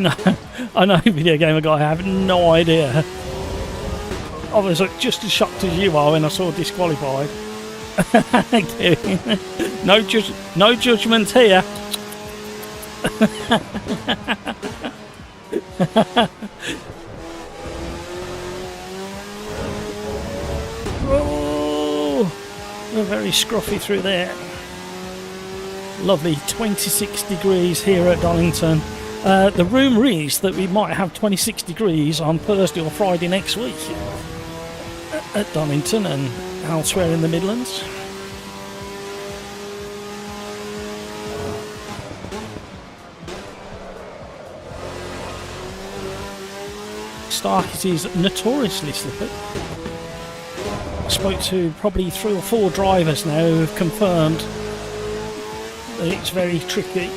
I know, video gamer guy. I have no idea. I was just as shocked as you are when I saw disqualified. No judgment here. Oh, we're very scruffy through there. Lovely, 26 degrees here at Donington. The rumour is that we might have 26 degrees on Thursday or Friday next week at Donington and elsewhere in the Midlands. Starkett is notoriously slippy. I spoke to probably 3 or 4 drivers now who have confirmed that it's very tricky.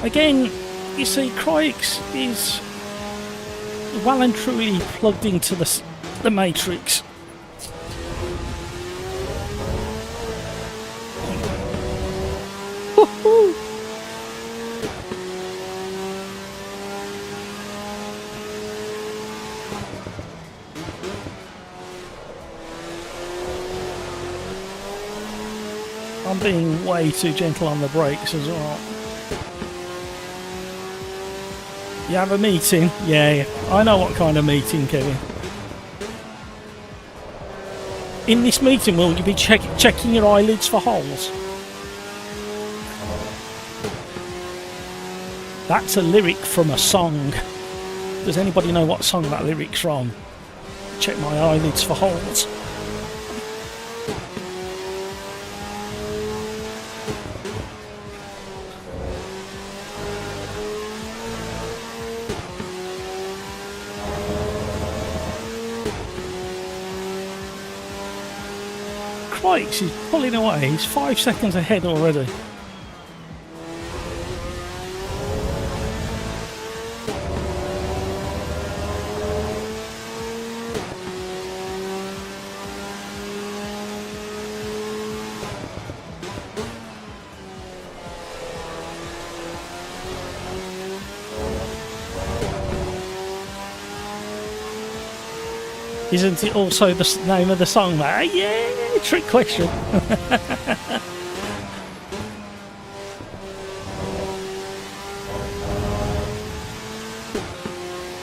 Again, you see, Croix is well and truly plugged into the matrix. Woohoo! I'm being way too gentle on the brakes as well. You have a meeting? Yeah, I know what kind of meeting, Kevin. In this meeting, will you be checking your eyelids for holes? That's a lyric from a song. Does anybody know what song that lyric's from? Check my eyelids for holes. He's pulling away, he's 5 seconds ahead already. Isn't it also the name of the song, mate? Yeah, trick question.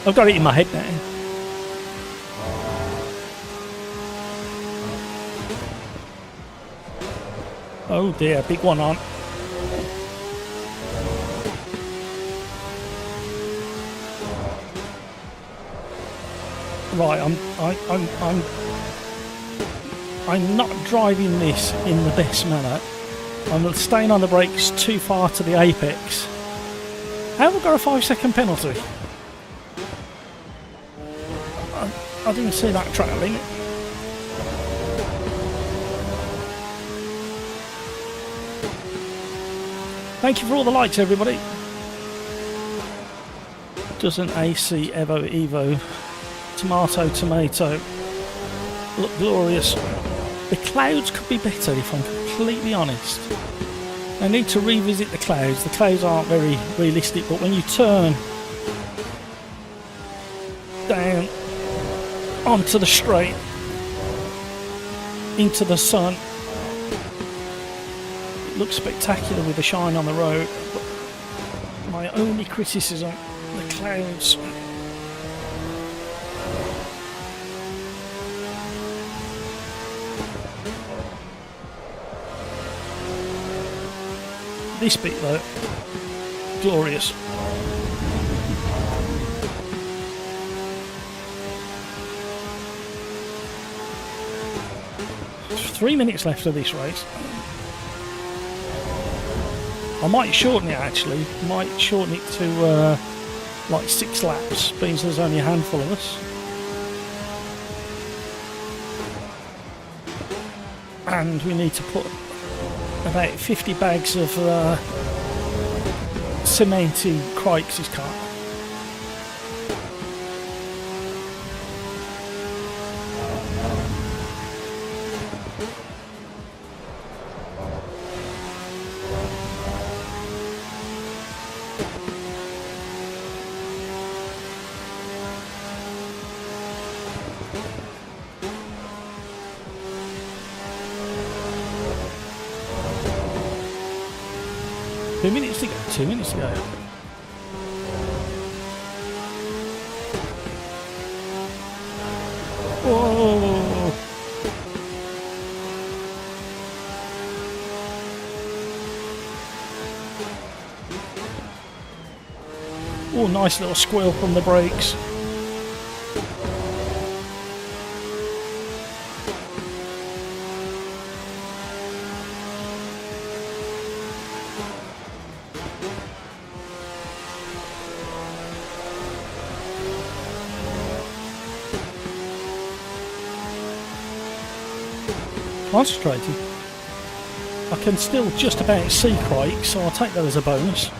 I've got it in my head now. Oh dear, big one on. Right, I'm not driving this in the best manner. I'm staying on the brakes too far to the apex. How have I got a 5-second penalty? I didn't see that track limit. Thank you for all the likes, everybody. Doesn't AC EVO tomato look glorious? The clouds could be better, if I'm completely honest. I need to revisit the clouds. The clouds aren't very realistic, but when you turn down onto the straight into the sun, it looks spectacular with the shine on the road. But my only criticism, the clouds. This bit though, glorious. There's 3 minutes left of this race. I might shorten it actually. Might shorten it to like 6 laps, means there's only a handful of us. And we need to put about 50 bags of cement in Croix's car. 2 minutes ago. Whoa! Oh, nice little squeal from the brakes. Concentrating. I can still just about see Crike, so I'll take that as a bonus.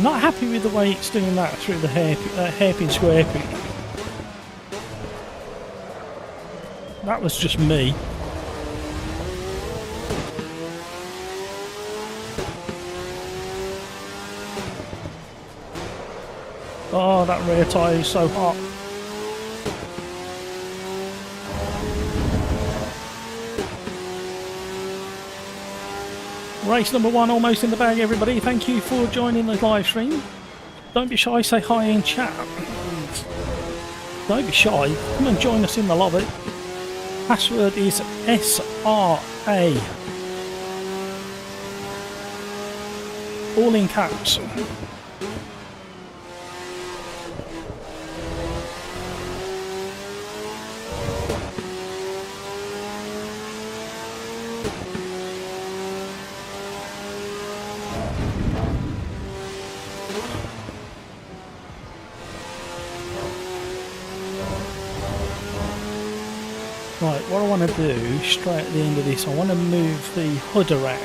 Not happy with the way it's doing that through the hairpin square pin. That was just me. Oh, that rear tyre is so hot. Race number 1 almost in the bag, everybody. Thank you for joining the live stream. Don't be shy, say hi in chat. Don't be shy, come and join us in the lobby. Password is SRA. All in caps. Right, what I want to do straight at the end of this, I want to move the hood around.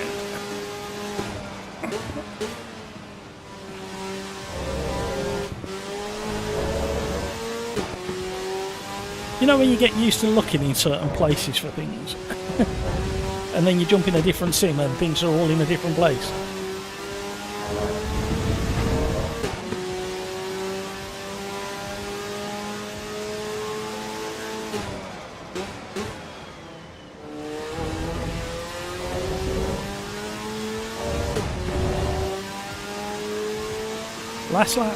You know when you get used to looking in certain places for things and then you jump in a different sim and things are all in a different place. Last lap.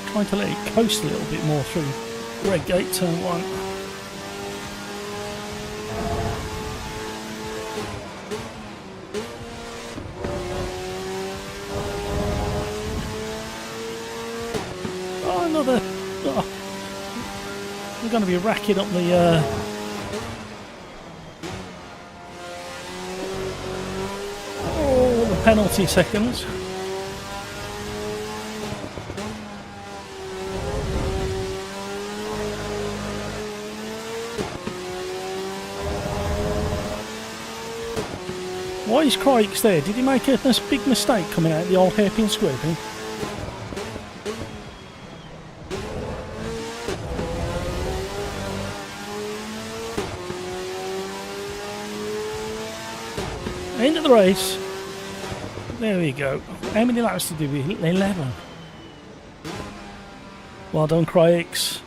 Trying to let it coast a little bit more through Red Gate turn 1. Oh, another. Oh. We're going to be racking up the penalty seconds. Why is Crikes there? Did he make a big mistake coming out of the old hairpin square thing? End of the race. There we go. How many laps did we do? 11. Well done, Crikes.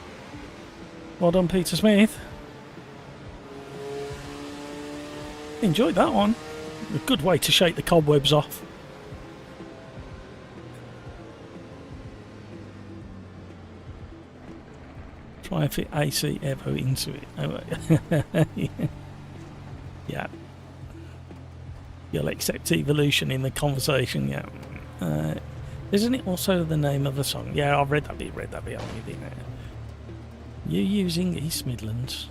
Well done, Peter Smith. Enjoyed that one. A good way to shake the cobwebs off. Try and fit AC EVO into it. Yeah. You'll accept evolution in the conversation, yeah. Isn't it also the name of the song? Yeah, I've read that bit, I'm with it now. You using East Midlands.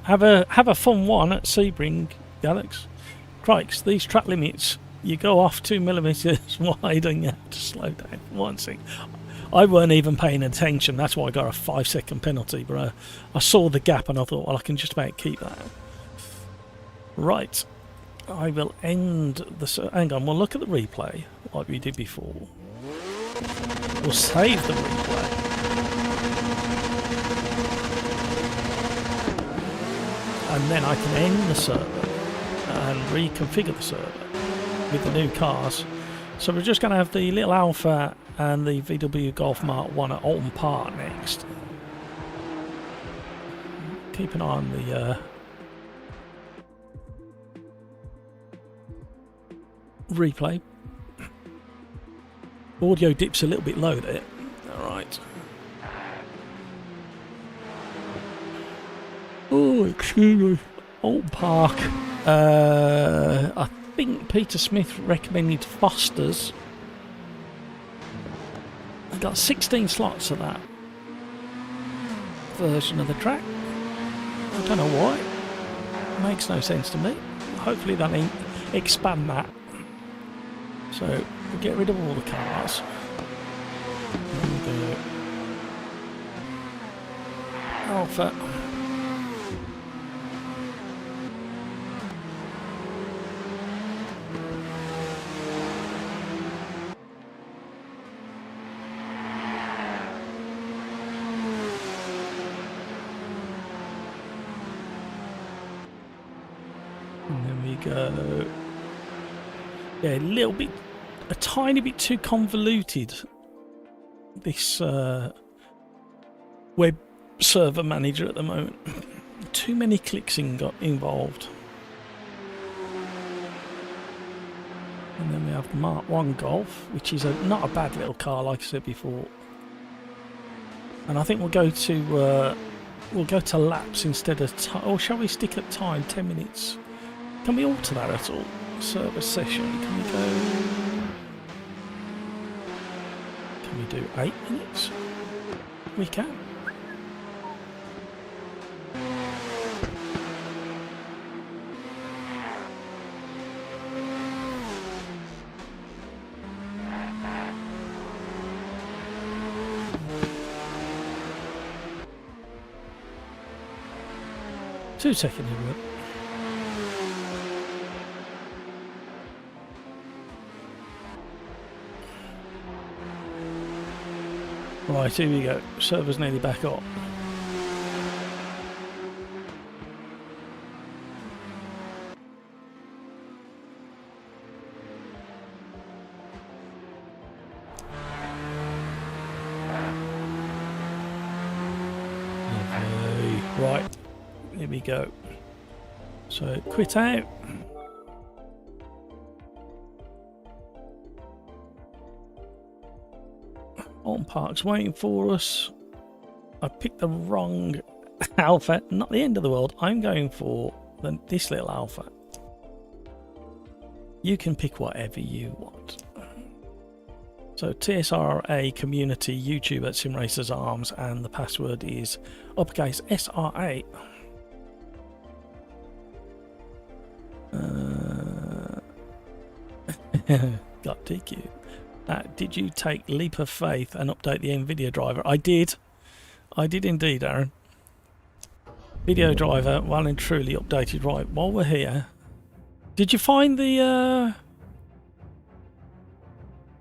Have a fun one at Sebring, Alex. Crikes, these track limits, you go off 2 millimeters wide and you have to slow down for one thing. I weren't even paying attention, that's why I got a 5-second penalty, but I saw the gap and I thought, well, I can just about keep that. Right, I will end the... Hang on, we'll look at the replay like we did before. We'll save the replay. And then I can end the server and reconfigure the server with the new cars. So we're just going to have the little Alpha and the VW Golf Mark 1 at Alton Park next. Keep an eye on the replay. Audio dips a little bit low there. Alright. Oh, excuse me. Alton Park. I think Peter Smith recommended Foster's. I got 16 slots of that version of the track. I don't know why. It makes no sense to me. Hopefully they'll expand that. So we'll get rid of all the cars. And Alpha. And then we go. Yeah, a tiny bit too convoluted. This web server manager at the moment. Too many clicks involved. And then we have the Mark 1 Golf, which is not a bad little car, like I said before. And I think we'll go to laps instead of time. Or shall we stick at time? 10 minutes. Can we alter that at all? Server session. Can we go? Can we do 8 minutes? We can. Two seconds. Right, here we go. Server's nearly back up. Lovely. Right, here we go. So quit out. Alton Park's waiting for us. I picked the wrong Alpha. Not the end of the world. I'm going for this little Alpha. You can pick whatever you want. So TSRA community YouTube at SimRacersArms, and the password is uppercase SRA. Got DQ. Did you take leap of faith and update the NVIDIA driver? I did. I did indeed, Aaron. Video driver, well and truly updated. Right, while we're here, did you find the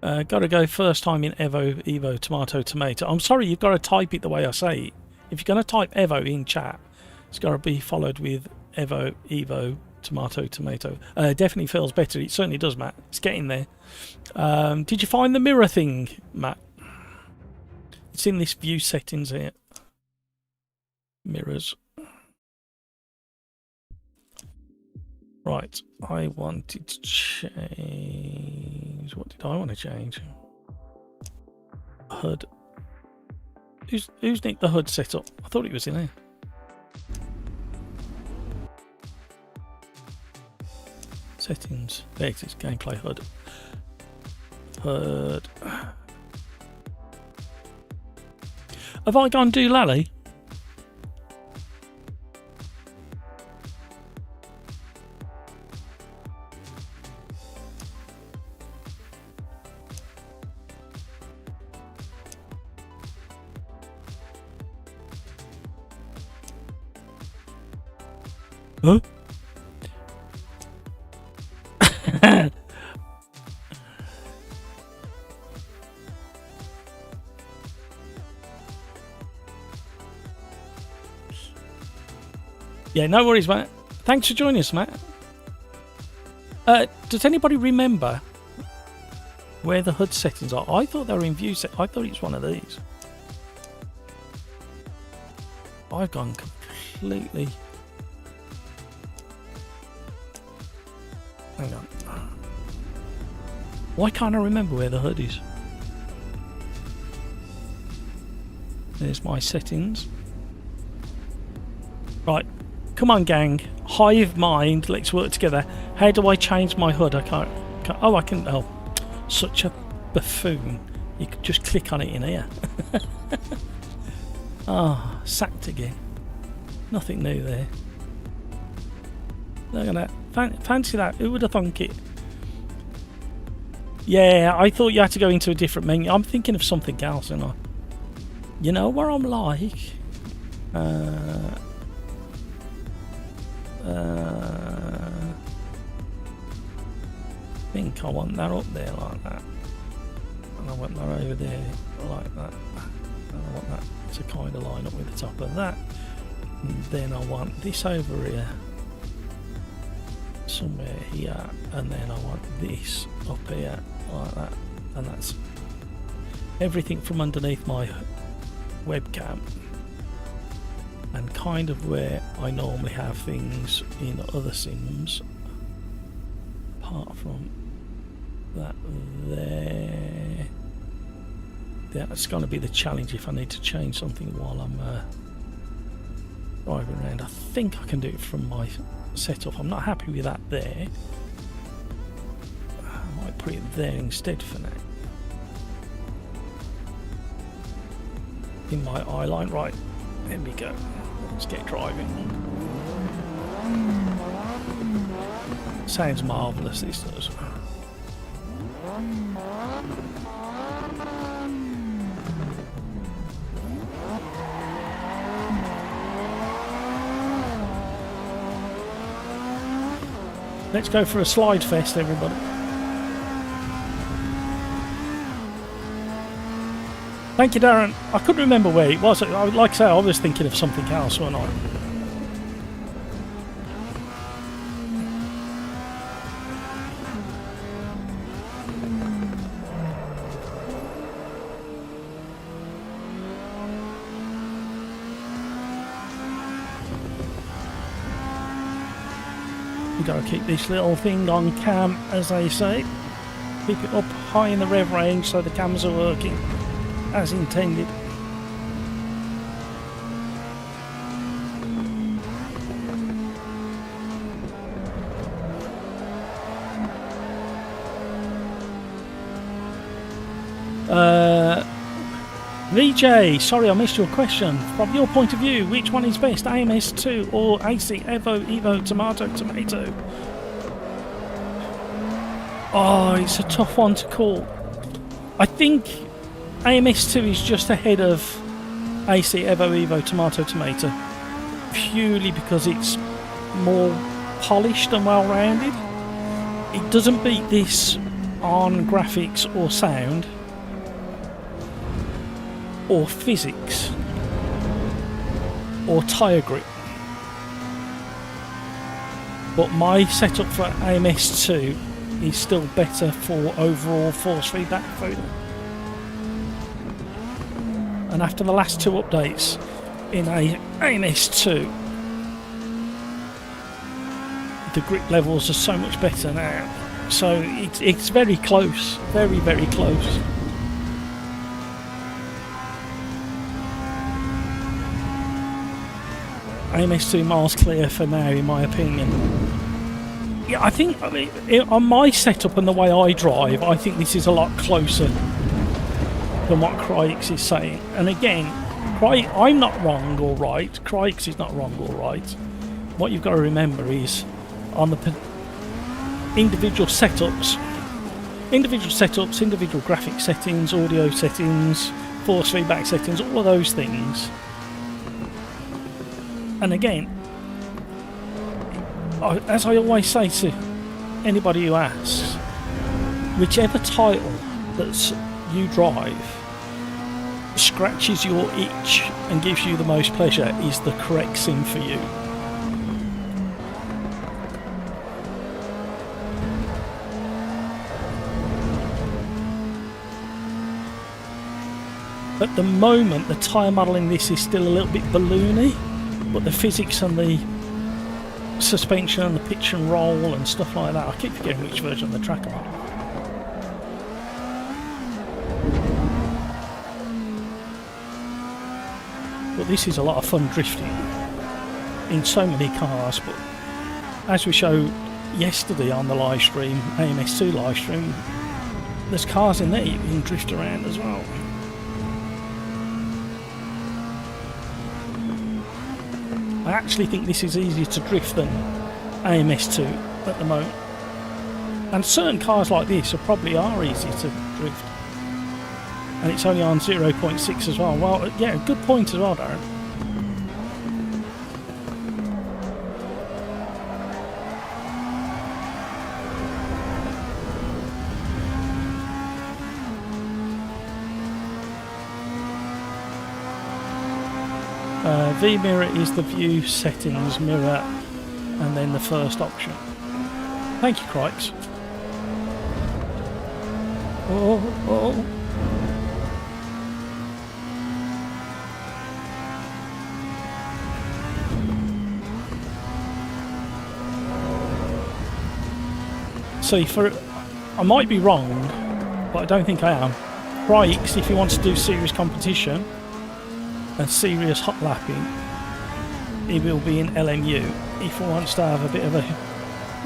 gotta go first time in EVO, tomato, tomato? I'm sorry, you've got to type it the way I say it. If you're going to type EVO in chat, it's got to be followed with EVO, tomato, tomato. Definitely feels better. It certainly does, Matt. It's getting there. Did you find the mirror thing, Matt? It's in this view settings here. Mirrors. Right, I wanted to change. What did I want to change? HUD. Who's nicked the HUD setup? I thought it was in there. Settings. There it is. Gameplay HUD. HUD. Have I gone do Lally? Huh? Yeah, no worries, Matt. Thanks for joining us, Matt. Does anybody remember where the HUD settings are? I thought they were in view set. I thought it was one of these. I've gone completely... Hang on. Why can't I remember where the HUD is? There's my settings. Right. Come on, gang. Hive mind. Let's work together. How do I change my HUD? I can't oh, I can... Oh, such a buffoon. You could just click on it in here. Ah, sacked again. Nothing new there. Look at that. Fancy that. Who would have thunk it? Yeah, I thought you had to go into a different menu. I'm thinking of something else, and you know where I'm like? I think I want that up there like that. And I want that over there like that. And I want that to kind of line up with the top of that. And then I want this over here. Somewhere here. And then I want this up here like that. And that's everything from underneath my webcam. And kind of where I normally have things in other sims. Apart from that there. That's going to be the challenge if I need to change something while I'm driving around. I think I can do it from my setup. I'm not happy with that there. I might put it there instead for now. In my eye line. Right, there we go. Let's get driving. Sounds marvellous, this does. Let's go for a slide fest, everybody. Thank you, Darren. I couldn't remember where it was. Like I say, I was thinking of something else, wasn't I? You gotta keep this little thing on cam, as they say. Keep it up high in the rev range so the cams are working as intended. VJ, sorry I missed your question. From your point of view, which one is best, AMS2 or AC EVO Tomato? Oh, it's a tough one to call. I think AMS2 is just ahead of AC EVO Tomato, purely because it's more polished and well-rounded. It doesn't beat this on graphics or sound or physics or tyre grip, but my setup for AMS2 is still better for overall force feedback freedom. And after the last two updates in AMS2, the grip levels are so much better now, so it's very close, very, very close. AMS2 miles clear for now, in my opinion. Yeah, I think, on my setup and the way I drive, I think this is a lot closer than what Cryx is saying. And again, I'm not wrong or right. Cryx is not wrong or right. What you've got to remember is on the individual setups, individual graphic settings, audio settings, force feedback settings, all of those things. And again, as I always say to anybody who asks, whichever title that you drive scratches your itch and gives you the most pleasure is the correct sim for you. At the moment, the tyre model in this is still a little bit balloony, but the physics and the suspension and the pitch and roll and stuff like that, I keep forgetting which version of the track I'm on. But this is a lot of fun drifting in so many cars, but as we showed yesterday on the live stream, AMS2 live stream, there's cars in there you can drift around as well. I actually think this is easier to drift than AMS2 at the moment. And certain cars like this probably are easier to drift. And it's only on 0.6 as well. Well, yeah, good point as well, Darren. V mirror is the view settings mirror and then the first option. Thank you, Crikes. Oh. See, I might be wrong, but I don't think I am. Crikes, if he wants to do serious competition and serious hot lapping, he will be in LMU. If he wants to have a bit of a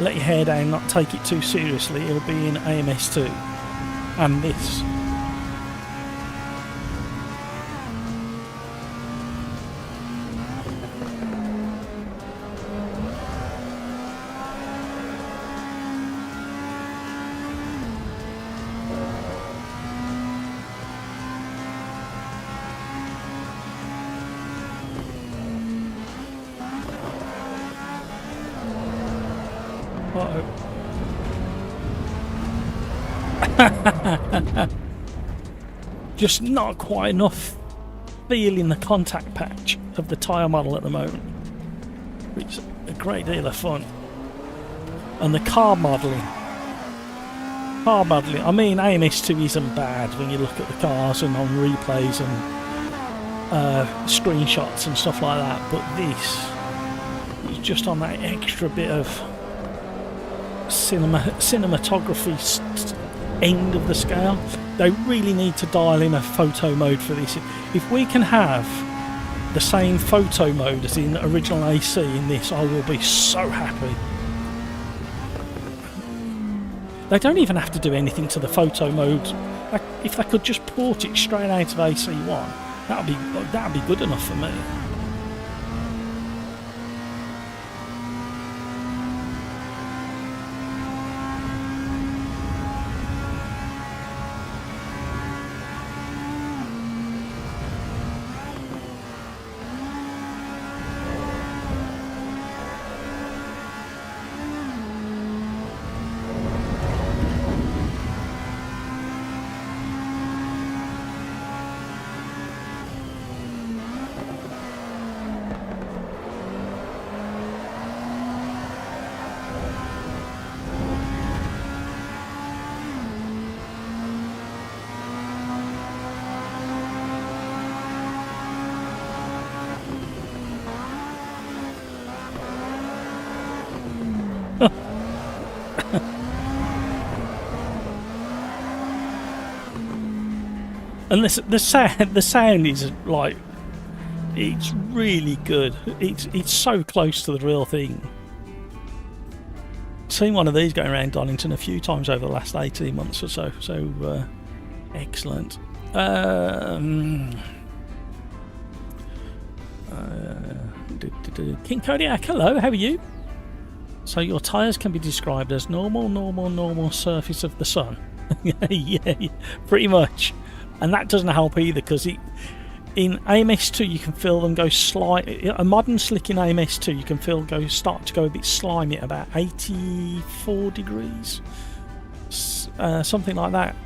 let your hair down, not take it too seriously, he'll be in AMS2 and this. Just not quite enough feel in the contact patch of the tyre model at the moment, which is a great deal of fun. And the car modelling, I mean, AMS2 isn't bad when you look at the cars and on replays and screenshots and stuff like that, but this is just on that extra bit of cinematography end of the scale. They really need to dial in a photo mode for this. If we can have the same photo mode as in the original AC in this, I will be so happy. They don't even have to do anything to the photo mode. Like, if they could just port it straight out of AC1, that'd be good enough for me. And the sound is like, it's really good. It's so close to the real thing. Seen one of these going around Donington a few times over the last 18 months or so. So excellent. King Kodiak, hello, how are you? So your tyres can be described as normal surface of the sun. yeah, pretty much. And that doesn't help either, because in AMS2 you can feel them go slightly. A modern slick in AMS2 you can feel start to go a bit slimy at about 84 degrees, something like that.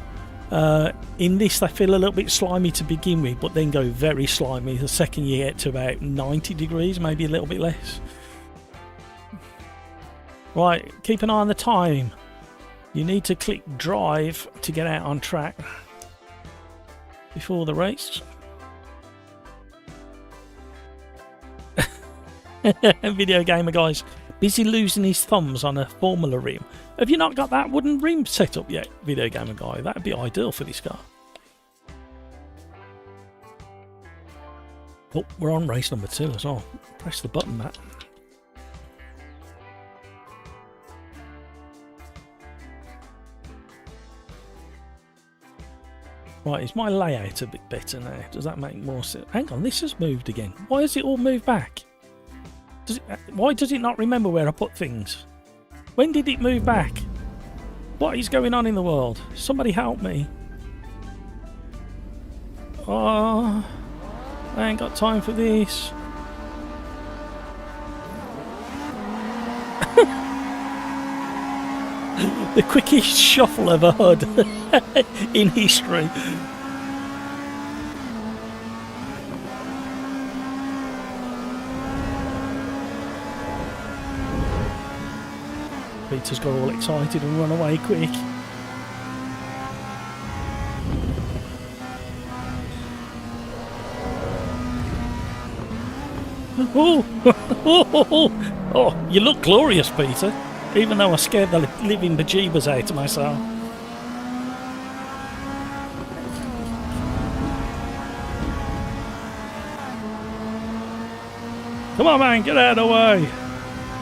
In this they feel a little bit slimy to begin with, but then go very slimy the second you get to about 90 degrees, maybe a little bit less. Right, keep an eye on the time. You need to click drive to get out on track before the race. Video gamer guys, busy losing his thumbs on a Formula rim. Have you not got that wooden rim set up yet, video gamer guy? That'd be ideal for this car. Oh, we're on race number 2 as well. Press the button, Matt. Right, is my layout a bit better now? Does that make more sense? Hang on, this has moved again. Why has it all moved back? Why does it not remember where I put things? When did it move back? What is going on in the world? Somebody help me. Oh, I ain't got time for this. The quickest shuffle ever heard in history. Peter's got all excited and run away quick. Oh, you look glorious, Peter. Even though I scared the living bejeebers out of myself. Come on, man, get out of the way.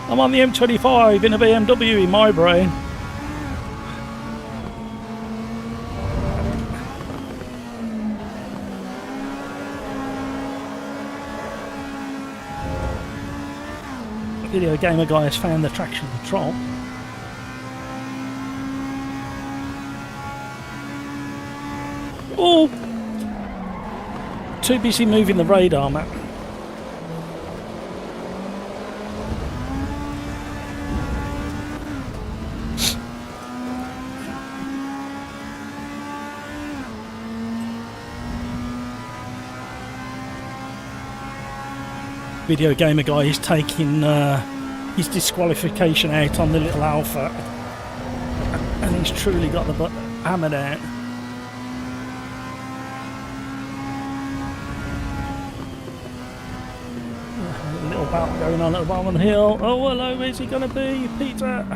I'm on the M25 in a BMW in my brain. Video gamer guy has found the traction control. Oh! Too busy moving the radar, Matt. Video gamer guy is taking his disqualification out on the little Alpha, and he's truly got the butt hammered out. A little battle going on at the bottom of the hill. Oh hello, where's he gonna be, Peter?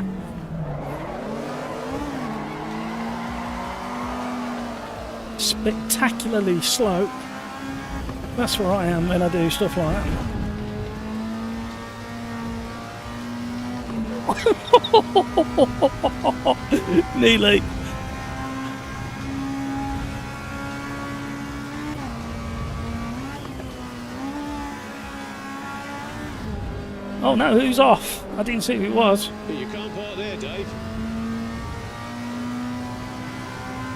Spectacularly slow. That's where I am when I do stuff like that. Nearly. Oh no, who's off? I didn't see who it was. But you can't park there, Dave.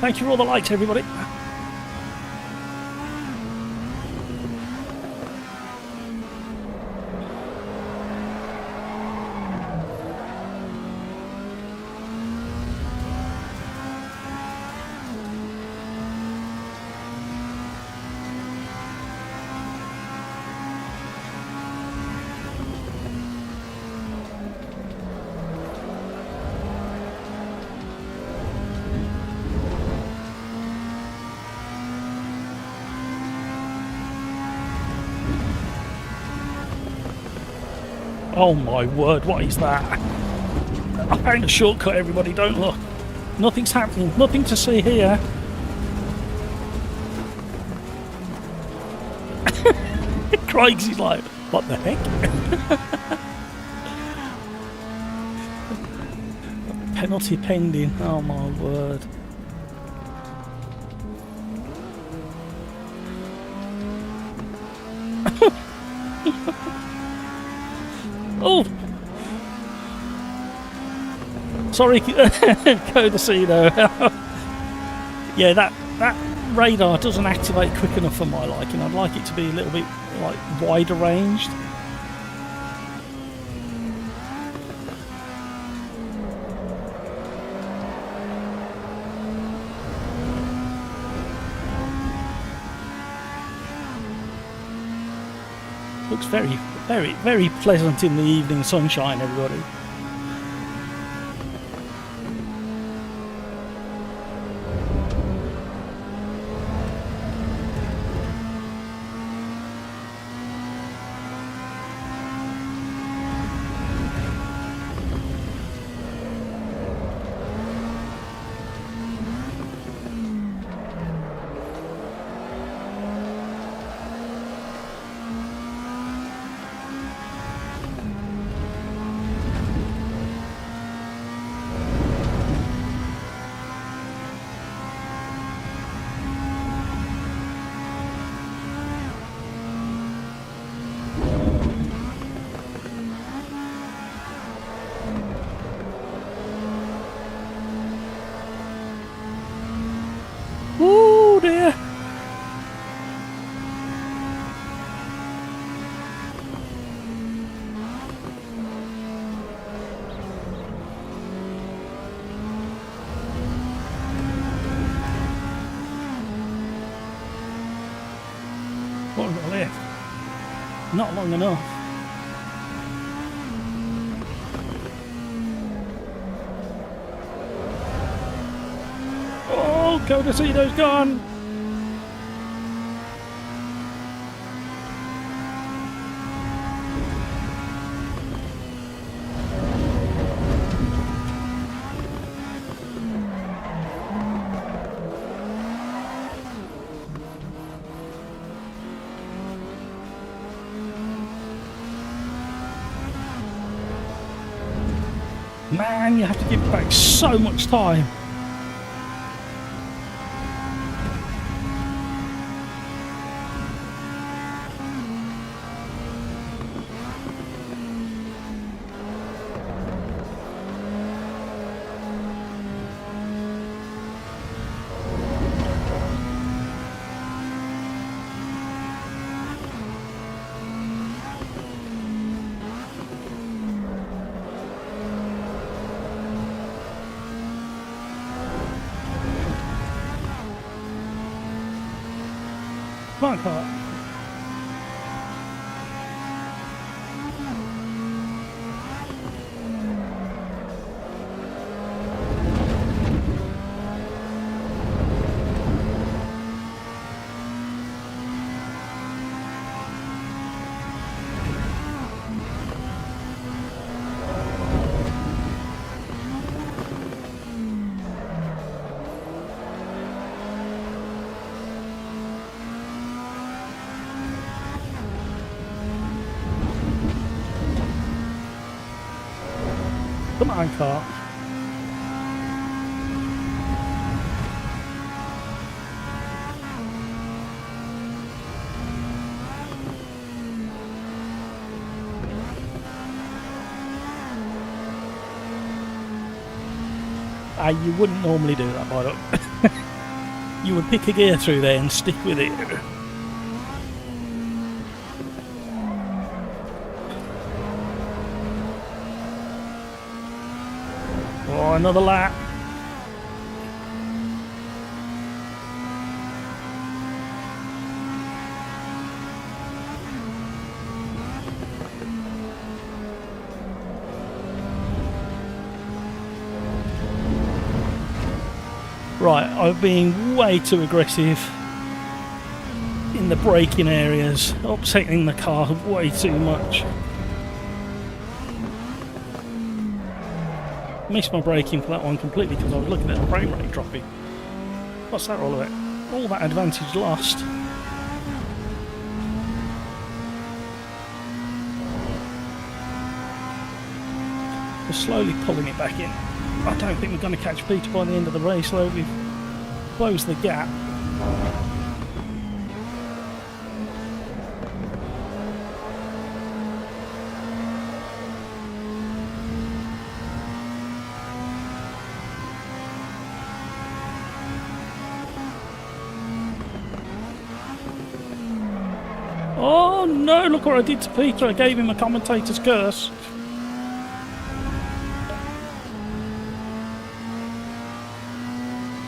Thank you for all the likes, everybody. Oh my word, what is that? I found a shortcut, everybody, don't look. Nothing's happening, nothing to see here. Craig's is like, what the heck? Penalty pending, oh my word. Oh! Sorry, Codicino. Yeah, that radar doesn't activate quick enough for my liking. I'd like it to be a little bit like wider ranged. Looks very, very, very pleasant in the evening sunshine, everybody. Not long enough. Oh, Codicino's gone! Man, you have to give it back so much time. Come on, car. Come on, car. You wouldn't normally do that, by the way. You would pick a gear through there and stick with it. Oh, another lap. Right, I've been way too aggressive in the braking areas, upsetting the car way too much. Missed my braking for that one completely because I was looking at the frame rate dropping. What's that all about? All that advantage lost. We're slowly pulling it back in. I don't think we're going to catch Peter by the end of the race, though. We've closed the gap. Oh no, look what I did to Peter. I gave him a commentator's curse.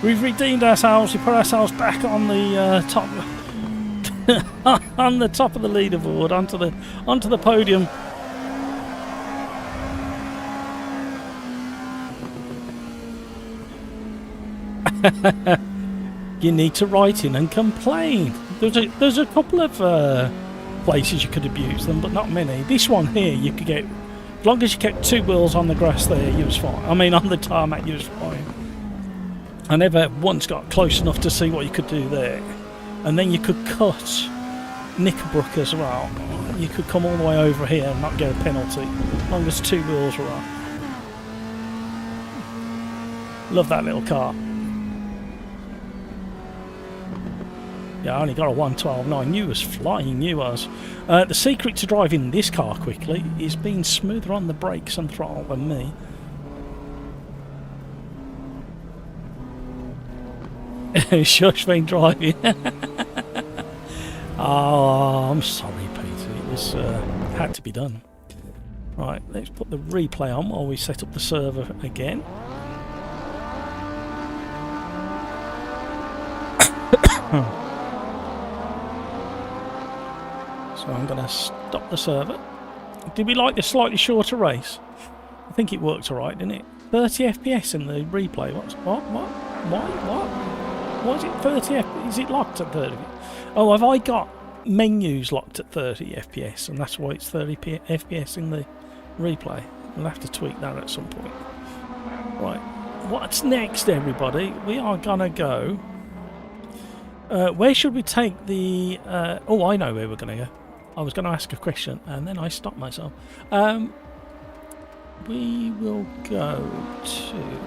We've redeemed ourselves. We put ourselves back on the top, on the top of the leaderboard, onto the podium. You need to write in and complain. There's a couple of places you could abuse them, but not many. This one here, you could get, as long as you kept two wheels on the grass there, you was fine. I mean, on the tarmac, you was fine. I never once got close enough to see what you could do there. And then you could cut Knickerbrook as well. You could come all the way over here and not get a penalty, as long as two wheels were on. Love that little car. Yeah, I only got a 112.9. You was flying, you was. The secret to driving this car quickly is being smoother on the brakes and throttle than me. Shush been driving. Oh, I'm sorry, Peter. It was had to be done. Right, let's put the replay on while we set up the server again. So I'm going to Stop the server. Did we like the slightly shorter race? I think it worked alright, didn't it? 30 FPS in the replay. What? Why is it 30 FPS? Is it locked at 30? Oh, have I got menus locked at 30 FPS and that's why it's 30 FPS in the replay? We'll have to tweak that at some point. Right. What's next, everybody? We are gonna go... where should we take the... oh, I know where we're gonna go. I was going to ask a question and then I stopped myself. We will go to...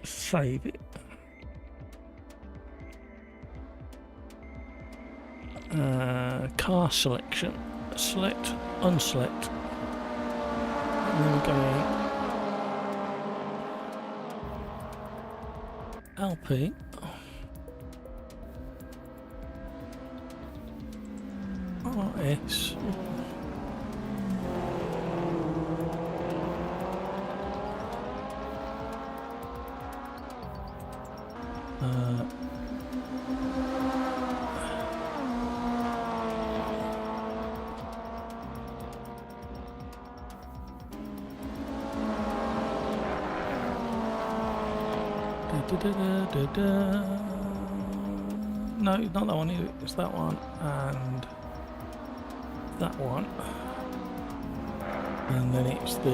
Save it. Car selection. Select, unselect. And then we're going... LP. RS. No, not that one, it's that one and that one, and then it's the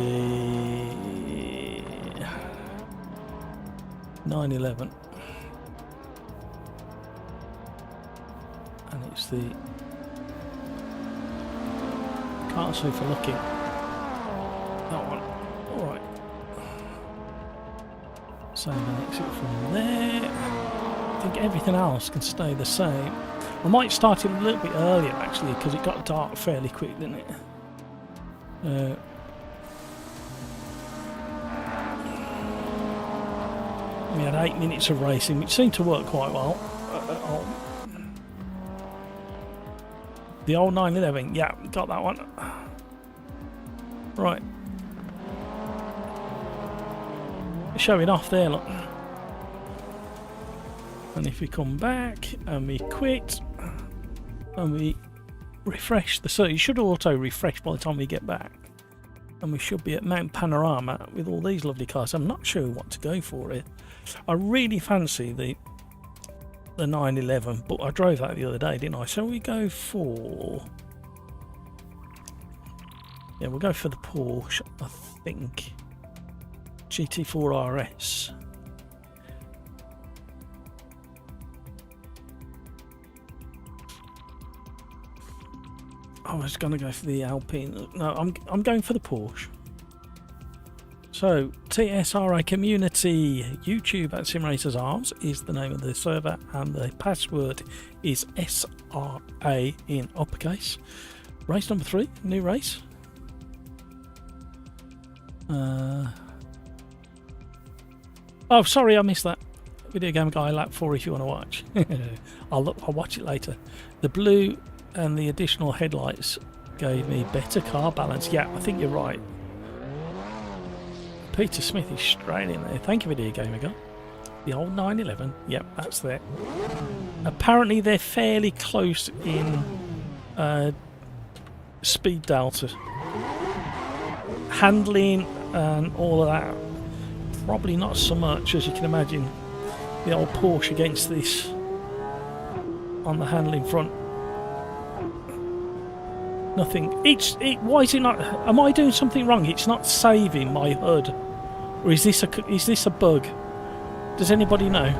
911 and it's the can't see for looking that one. Alright, save and exit from there. I think everything else can stay the same. I might start it a little bit earlier actually because it got dark fairly quick, didn't it? We had 8 minutes of racing, which seemed to work quite well. The old 911, yeah, got that one. Right. Showing off there, look. And if we come back and we quit and we refresh the server, you should auto refresh by the time we get back, and we should be at Mount Panorama with all these lovely cars. I'm not sure what to go for here. I really fancy the 911, but I drove that the other day, didn't I? So we go for, yeah, we'll go for the Porsche, I think. GT4 RS. I was going to go for the Alpine. No, I'm going for the Porsche. So, TSRA Community YouTube at SimRacersArms is the name of the server, and the password is SRA in uppercase. Race number 3, new race. Oh, sorry, I missed that. Video Game Guy lap 4 if you want to watch. I'll watch it later. The blue and the additional headlights gave me better car balance. Yeah, I think you're right. Peter Smith is straight in there. Thank you, Video Gamer Guy. The old 911. Yep, that's there. Apparently they're fairly close in speed delta. Handling and all of that. Probably not so much as you can imagine. The old Porsche against this on the handling front. Nothing. Why is it not? Am I doing something wrong? It's not saving my HUD, or is this a bug? Does anybody know?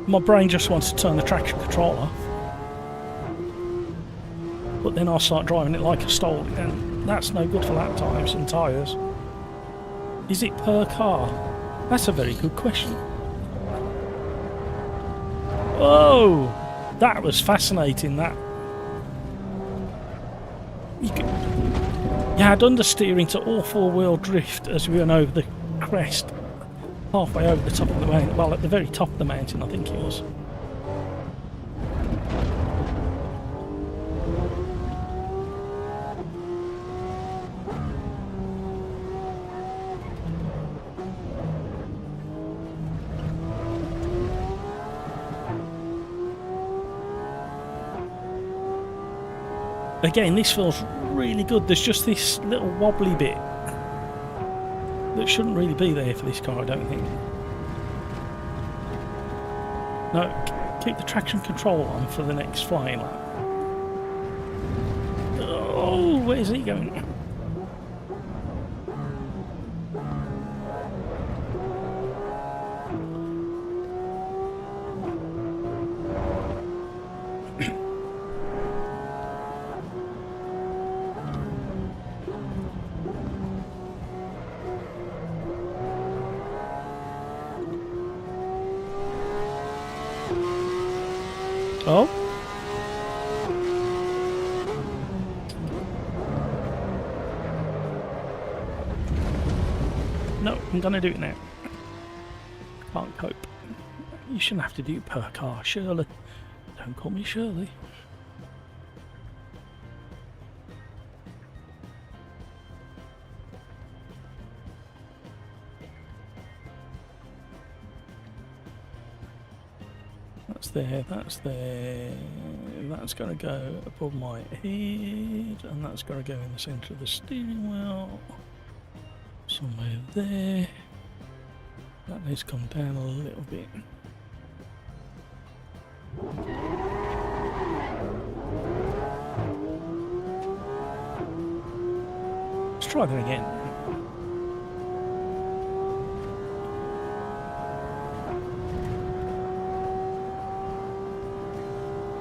My brain just wants to turn the traction control off, but then I'll start driving it like a stole, and that's no good for lap times and tyres. Is it per car? That's a very good question. Oh, that was fascinating. That You had understeer into all four-wheel drift as we went over the crest, halfway over the top of the mountain. Well, at the very top of the mountain, I think it was. Again, this feels really good. There's just this little wobbly bit that shouldn't really be there for this car, I don't think. No, keep the traction control on for the next flying lap. Oh, where's he going? Oh. No, I'm gonna do it now. Can't cope. You shouldn't have to do it per car, Shirley. Don't call me Shirley. That's there, that's going to go above my head, and that's going to go in the centre of the steering wheel, somewhere there. That needs to come down a little bit. Let's try that again.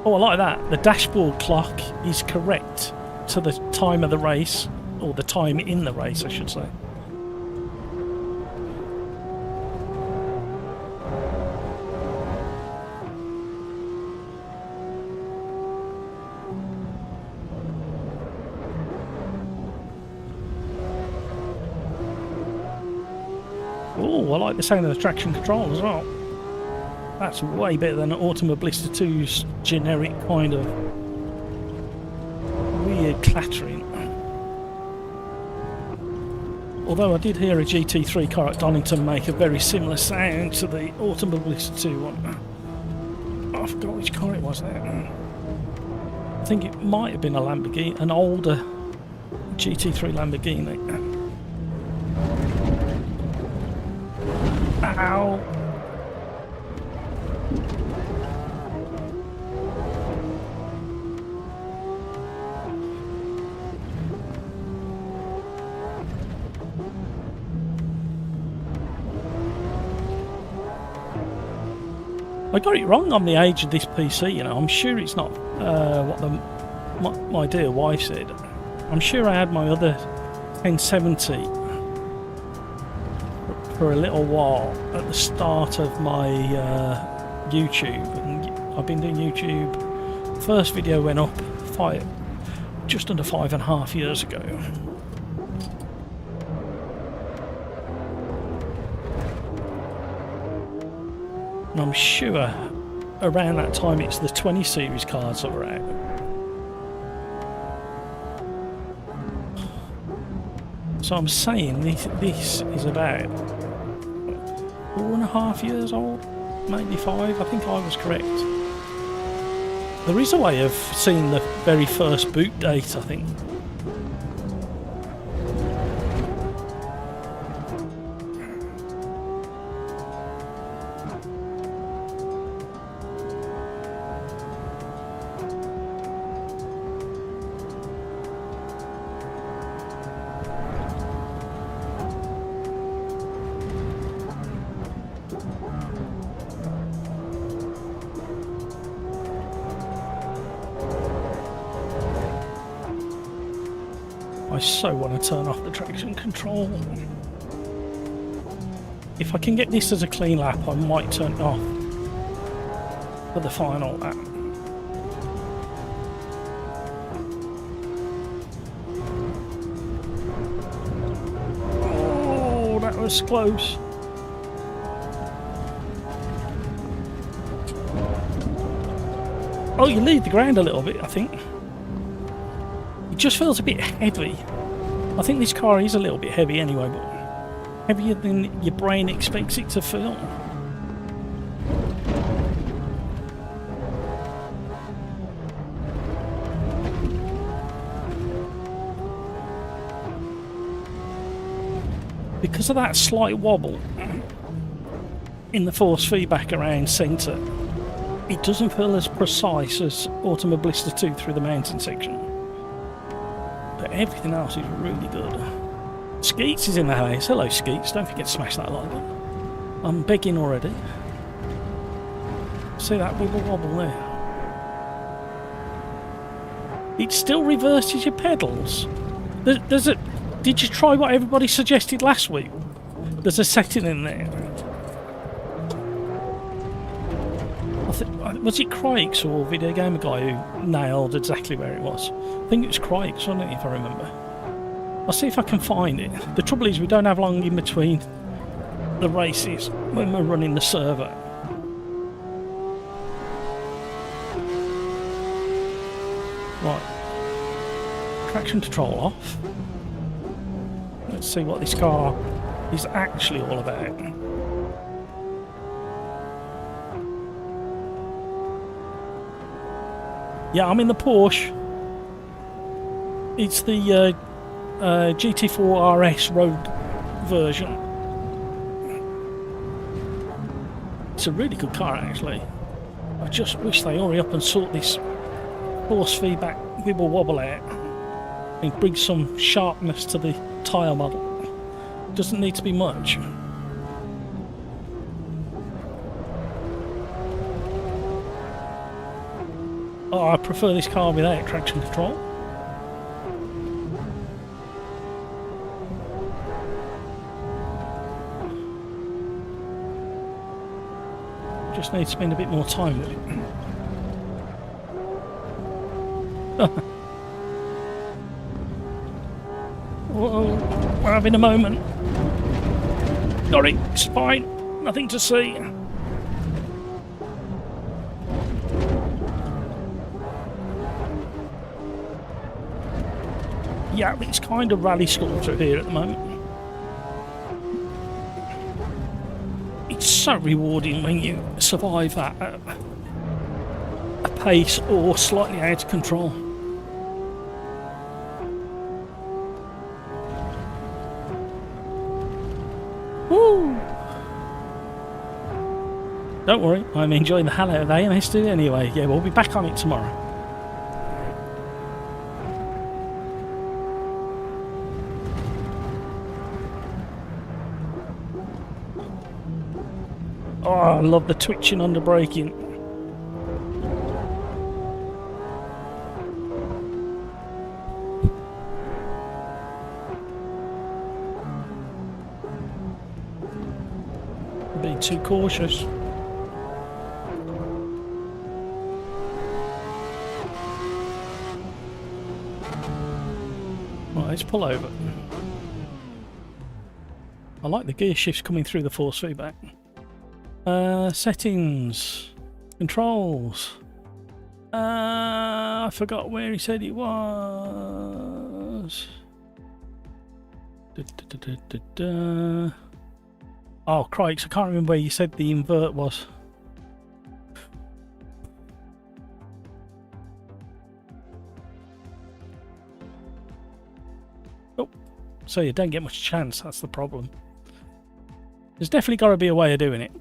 Oh, I like that. The dashboard clock is correct to the time of the race, or the time in the race, I should say. Oh, I like the sound of the traction control as well. That's way better than Automobilista 2's generic kind of weird clattering. Although I did hear a GT3 car at Donington make a very similar sound to the Automobilista 2 one. I forgot which car it was there. I think it might have been a Lamborghini, an older GT3 Lamborghini. Ow! I got it wrong on the age of this PC, you know. I'm sure it's not what my dear wife said. I'm sure I had my other 1070 for a little while at the start of my YouTube, and I've been doing YouTube. First video went up just under 5.5 years ago. And I'm sure around that time it's the 20 series cards that were out. So I'm saying this is about 4.5 years old, maybe 5. I think I was correct. There is a way of seeing the very first boot date, I think. I so want to turn off the traction control. If I can get this as a clean lap, I might turn it off for the final lap. was close. Oh, you leave the ground a little bit, I think. It just feels a bit heavy. I think this car is a little bit heavy anyway, but heavier than your brain expects it to feel. Because of that slight wobble in the force feedback around centre, it doesn't feel as precise as Automobilista 2 through the mountain section. But everything else is really good. Skeets is in the house. Hello Skeets, don't forget to smash that like button. I'm begging already. See that wibble wobble there? It still reverses your pedals. There's a... Did you try what everybody suggested last week? There's a setting in there. Was it Craigs or Video Gamer Guy who nailed exactly where it was? I think it was Craigs, wasn't it, if I remember. I'll see if I can find it. The trouble is we don't have long in between the races when we're running the server. Right. Traction control off. Let's see what this car is actually all about. Yeah, I'm in the Porsche. It's the GT4 RS Road version. It's a really good car, actually. I just wish they hurry up and sort this force feedback wibble wobble out and bring some sharpness to the tyre model. Doesn't need to be much. Oh, I prefer this car without traction control. Just need to spend a bit more time with it. Whoa, we're having a moment. Sorry, it's fine. Nothing to see. Yeah, it's kind of rally school through here at the moment. It's so rewarding when you survive that a pace or slightly out of control. Woo! Don't worry, I'm enjoying the hell out of AMS2 anyway. Yeah, we'll be back on it tomorrow. Oh, I love the twitching under braking. Being too cautious. Right, let's pull over. I like the gear shifts coming through the force feedback. Settings, controls. I forgot where he said it was. Oh, crikes, I can't remember where you said the invert was. Oh, so you don't get much chance, that's the problem. There's definitely got to be a way of doing it.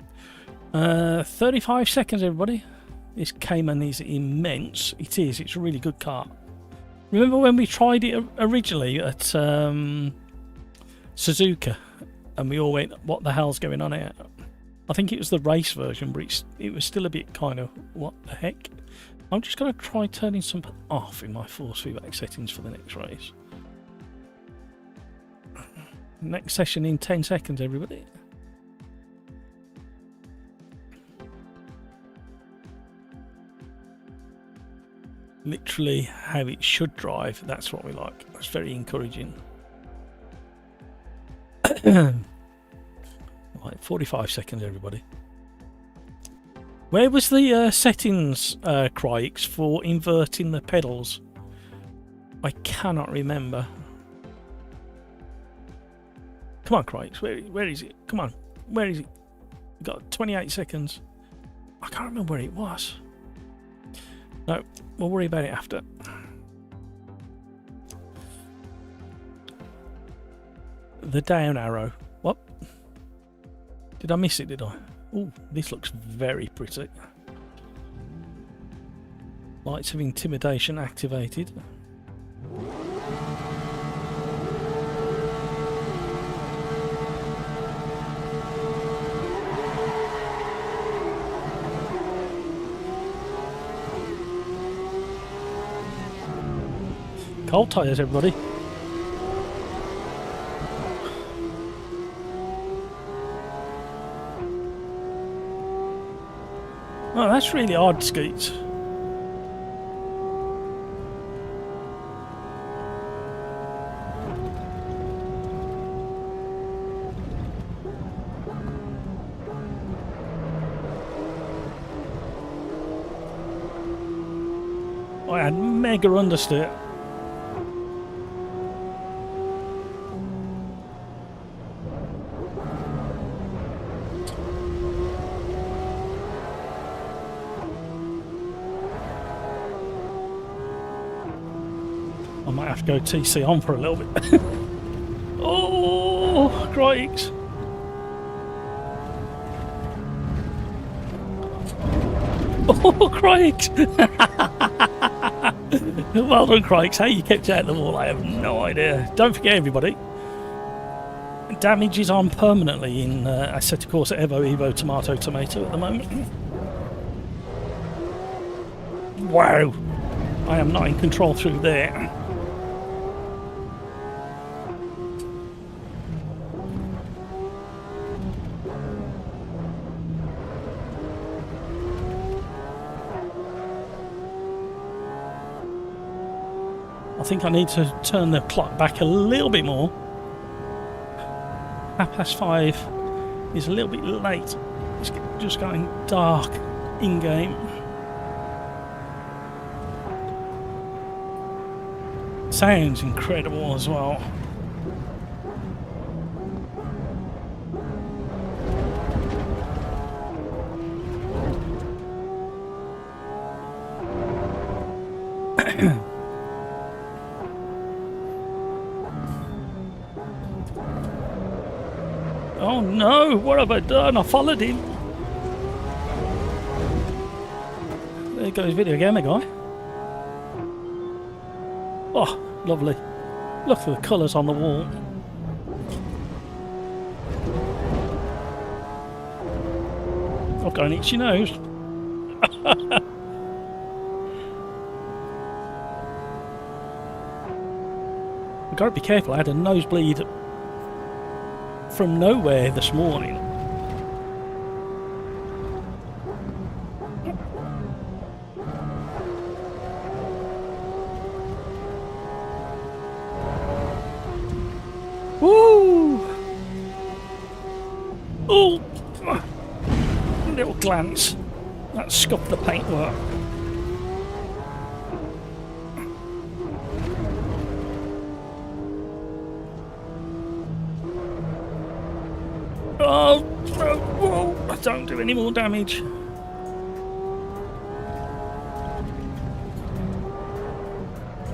35 seconds, everybody. This Cayman is immense. It is. It's a really good car. Remember when we tried it originally at Suzuka, and we all went, "What the hell's going on here?" I think it was the race version, but it was still a bit kind of, "What the heck?" I'm just going to try turning something off in my force feedback settings for the next race. Next session in 10 seconds, everybody. Literally how it should drive, that's what we like. That's very encouraging. Right, 45 seconds, everybody. Where was the settings, Crikes, for inverting the pedals? I cannot remember. Come on, Crikes, where is it? Come on, where is it? We've got 28 seconds. I can't remember where it was. No, we'll worry about it after. The down arrow. What? Did I miss it, did I? Oh, this looks very pretty. Lights of intimidation activated. Cold tyres, everybody. Oh, that's really odd, Skeets. I had mega understeer. I might have to go TC on for a little bit. Oh, crikes. Oh, crikes. Well done, crikes. How you kept out of the wall, I have no idea. Don't forget, everybody, damage is on permanently in Assetto Corsa EVO Tomato at the moment. Wow. I am not in control through there. I think I need to turn the clock back a little bit more. 5:30 is a little bit late. It's just going dark in-game. Sounds incredible as well. Oh no, what have I done? I followed him. There goes video gamer guy. Oh, lovely. Look at the colours on the wall. Oh, go and itch your nose. I've got to be careful, I had a nosebleed from nowhere this morning. Woo! Oh! Little glance. That scuffed the paintwork. Oh, whoa, don't do any more damage.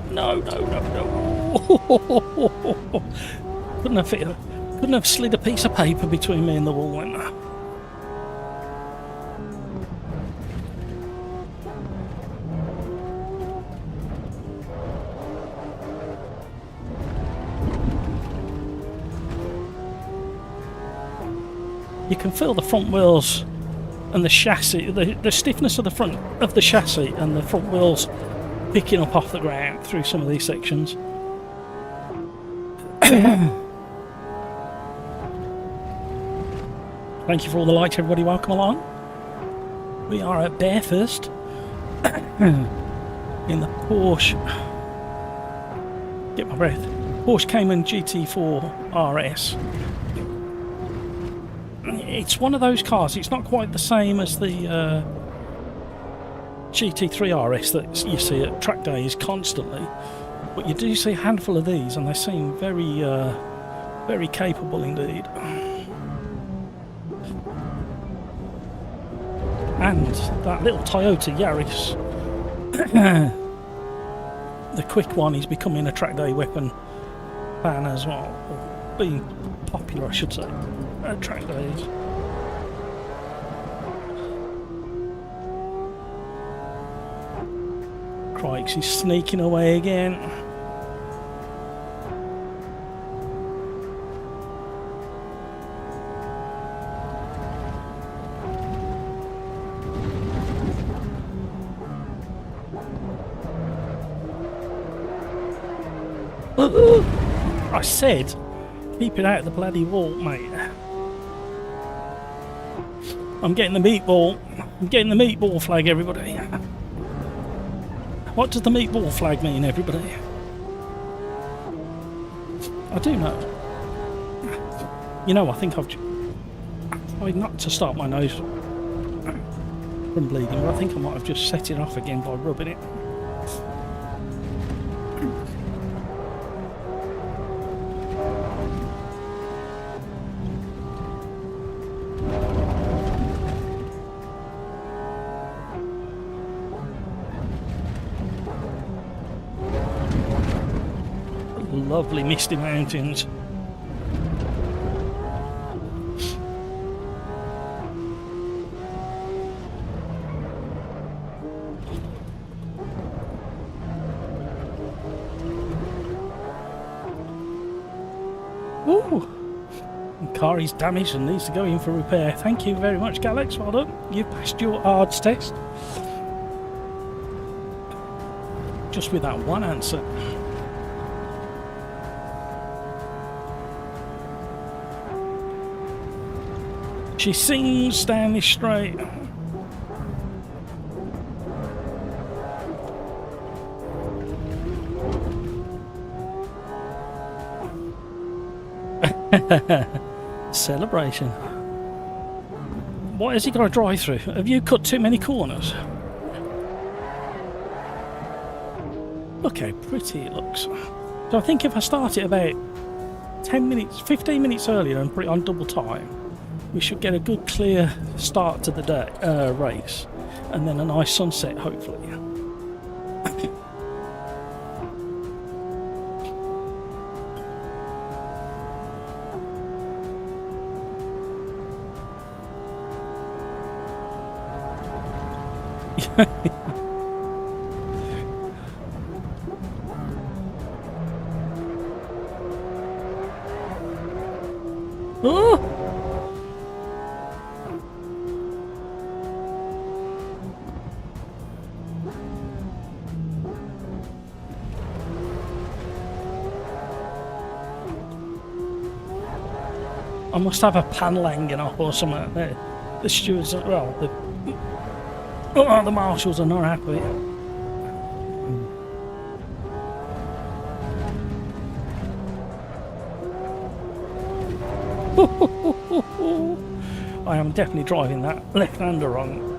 No. Couldn't have slid a piece of paper between me and the wall, went there. You can feel the front wheels and the chassis, the stiffness of the front of the chassis and the front wheels picking up off the ground through some of these sections. Thank you for all the likes, everybody. Welcome along. We are at Barefirst in the Porsche. Get my breath. Porsche Cayman GT4 RS. it's one of those cars. It's not quite the same as the GT3 RS that you see at track days constantly, but you do see a handful of these, and they seem very, very capable indeed. And that little Toyota Yaris, the quick one, is becoming a track day weapon fan as well, or being popular, I should say, at track days. Crikes, he's sneaking away again. I said, keep it out of the bloody wall, mate. I'm getting the meatball. I'm getting the meatball flag, everybody. What does the meatball flag mean, everybody? I do know. You know, I think I've tried not to start my nose from bleeding, but I think I might have just set it off again by rubbing it. Lovely misty mountains. Ooh, the car is damaged and needs to go in for repair. Thank you very much, Galax. Well done. You passed your ARDS test. Just with that one answer. She sings down this straight. Celebration. What has he got to drive through? Have you cut too many corners? Look how pretty it looks. So I think if I start it about 10 minutes, 15 minutes earlier and put it on double time, we should get a good clear start to the day, race, and then a nice sunset, hopefully. Oh! I must have a panel hanging up or something. The stewards, well, the marshals are not happy. I am definitely driving that left-hander wrong.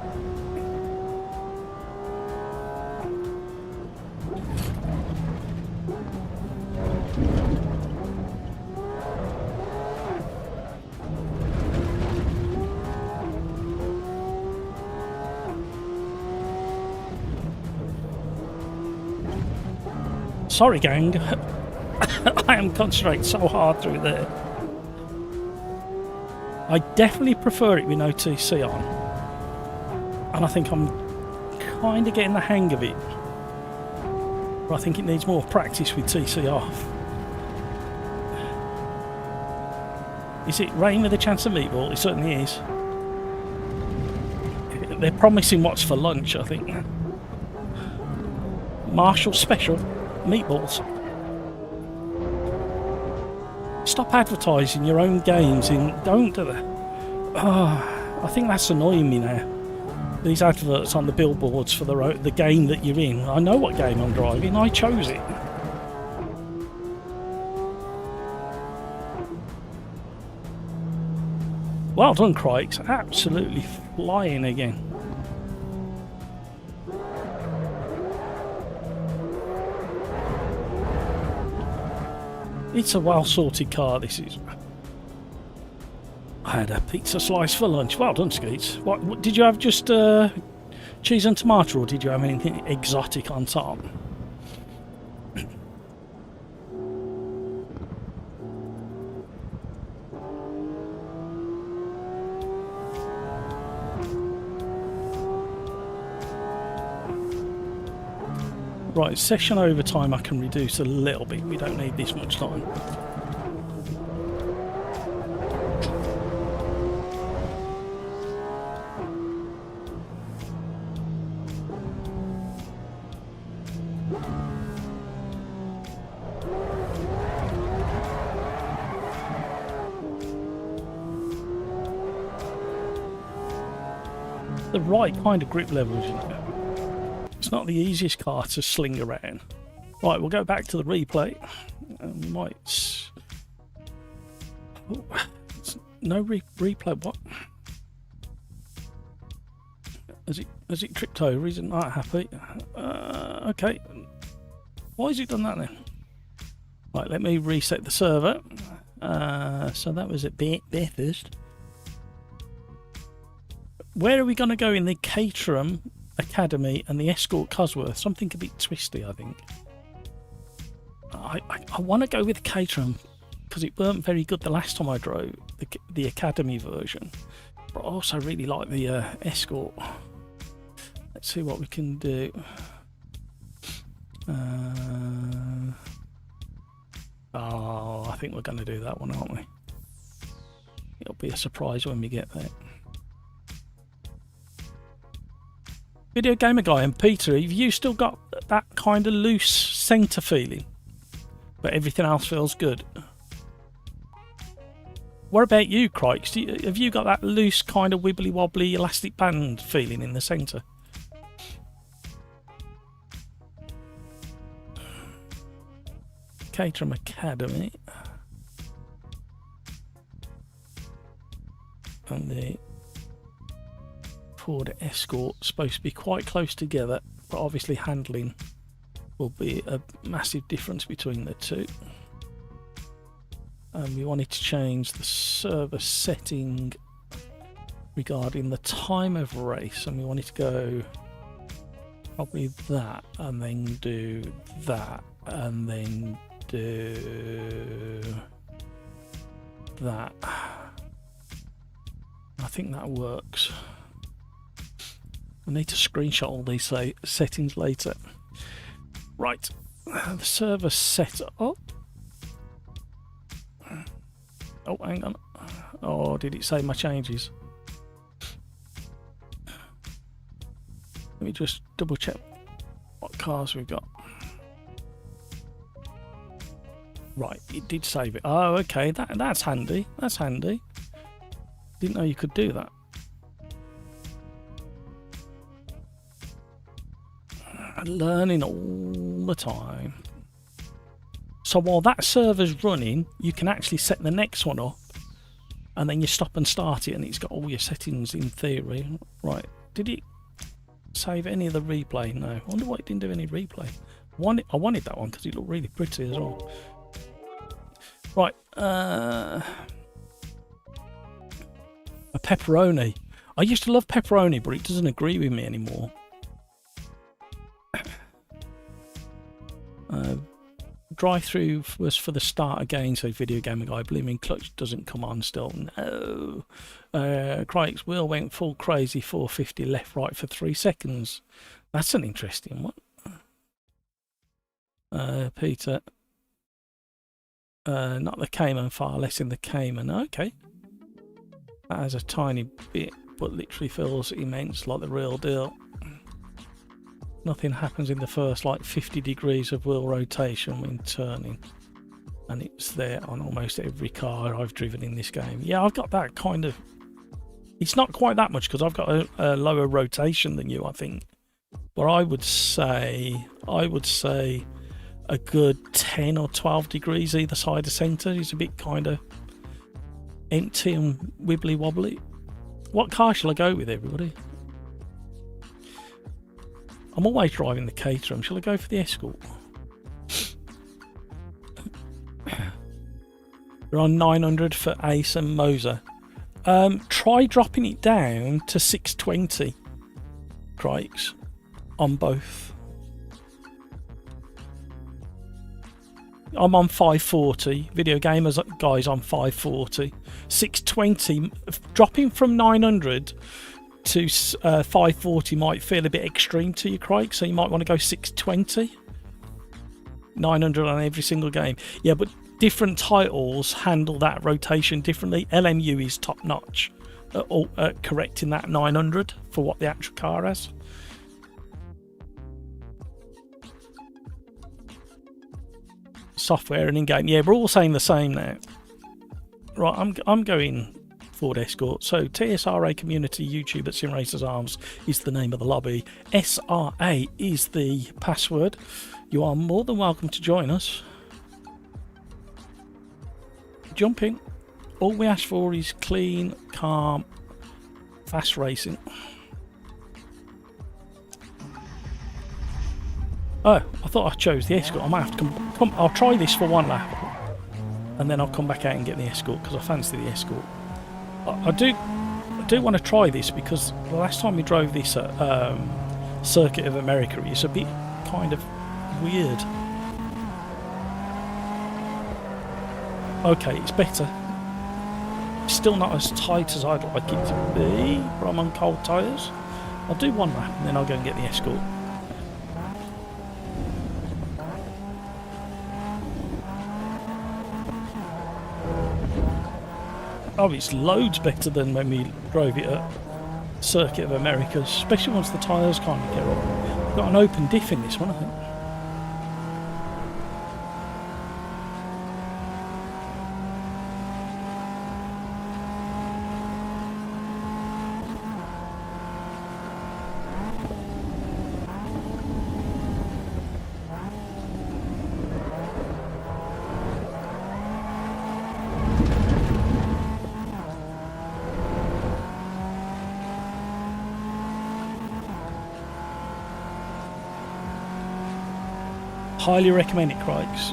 Sorry, gang. I am concentrating so hard through there. I definitely prefer it with no TC on. And I think I'm kind of getting the hang of it. But I think it needs more practice with TC off. Is it rain with a chance of meatball? It certainly is. They're promising what's for lunch, I think. Marshall special. Meatballs. Stop advertising your own games in. Don't do that. Oh, I think that's annoying me now. These adverts on the billboards for the game that you're in. I know what game I'm driving. I chose it. Well done, Crikes. Absolutely flying again. It's a well-sorted car, this is. I had a pizza slice for lunch. Well done, Skeets. What did you have? Just cheese and tomato, or did you have anything exotic on top? Right, session overtime I can reduce a little bit. We don't need this much time. The right kind of grip levels, you know. It's not the easiest car to sling around. Right, we'll go back to the replay. We might... Oh, no replay, what? Has it tripped over? Isn't that happy? Okay. Why has it done that then? Right, let me reset the server. So that was at Bathurst. Where are we going to go in the Caterham Academy and the Escort Cosworth? Something a bit twisty, I think. I want to go with Caterham because it weren't very good the last time I drove the Academy version, but I also really like the Escort. Let's see what we can do. Oh, I think we're going to do that one, aren't we? It'll be a surprise when we get there. Video Gamer Guy and Peter, have you still got that kind of loose centre feeling, but everything else feels good? What about you, Crikes? Have you got that loose kind of wibbly wobbly elastic band feeling in the centre? Caterham Academy and the Ford Escort supposed to be quite close together, but obviously handling will be a massive difference between the two. And we wanted to change the server setting regarding the time of race, and we wanted to go probably that, and then do that, and then do that. I think that works. I need to screenshot all these settings later. Right, the server set up. Oh, hang on. Oh, did it save my changes? Let me just double check what cars we've got. Right, it did save it. Oh, okay, that's handy. That's handy. Didn't know you could do that. Learning all the time. So while that server's running, you can actually set the next one up, and then you stop and start it, and it's got all your settings in theory. Right, did it save any of the replay? No. I wonder why it didn't do any replay. I wanted that one because it looked really pretty as well. Right, a pepperoni. I used to love pepperoni, but it doesn't agree with me anymore. Drive-through was for the start again, so Video Gamer Guy. Blooming clutch doesn't come on still. No. Crike's wheel went full crazy 450 left right for 3 seconds. That's an interesting one. Peter. Not the Cayman, far less in the Cayman. Okay. That has a tiny bit, but literally feels immense, like the real deal. Nothing happens in the first like 50 degrees of wheel rotation when turning, and it's there on almost every car I've driven in this game. Yeah, I've got that kind of... It's not quite that much because I've got a lower rotation than you, I think. But I would say a good 10 or 12 degrees either side of centre is a bit kind of empty and wibbly wobbly. What car shall I go with, everybody? I'm always driving the Caterham. Shall I go for the Escort? We're on 900 for Ace and Moser. Try dropping it down to 620, Crikes, on both. I'm on 540. Video Gamers guys on 540. 620. Dropping from 900 to 540 might feel a bit extreme to you, Craig, so you might want to go 620. 900 on every single game. Yeah, but different titles handle that rotation differently. LMU is top notch at correcting that 900 for what the actual car has. Software and in-game. Yeah, we're all saying the same now. Right, I'm going Ford Escort. So TSRA community YouTube at SimRacersArms is the name of the lobby. SRA is the password. You are more than welcome to join us. Jump in. All we ask for is clean, calm, fast racing. Oh, I thought I chose the Escort. I might have to come. I'll try this for one lap, and then I'll come back out and get the Escort because I fancy the Escort. I do want to try this because the last time we drove this at Circuit of America, it's a bit kind of weird. Okay, it's better. It's still not as tight as I'd like it to be, but I'm on cold tyres. I'll do one lap and then I'll go and get the Escort. Oh, it's loads better than when we drove it at Circuit of America, especially once the tyres kind of get up. Got an open diff in this one, I think. Highly recommend it, Crikes.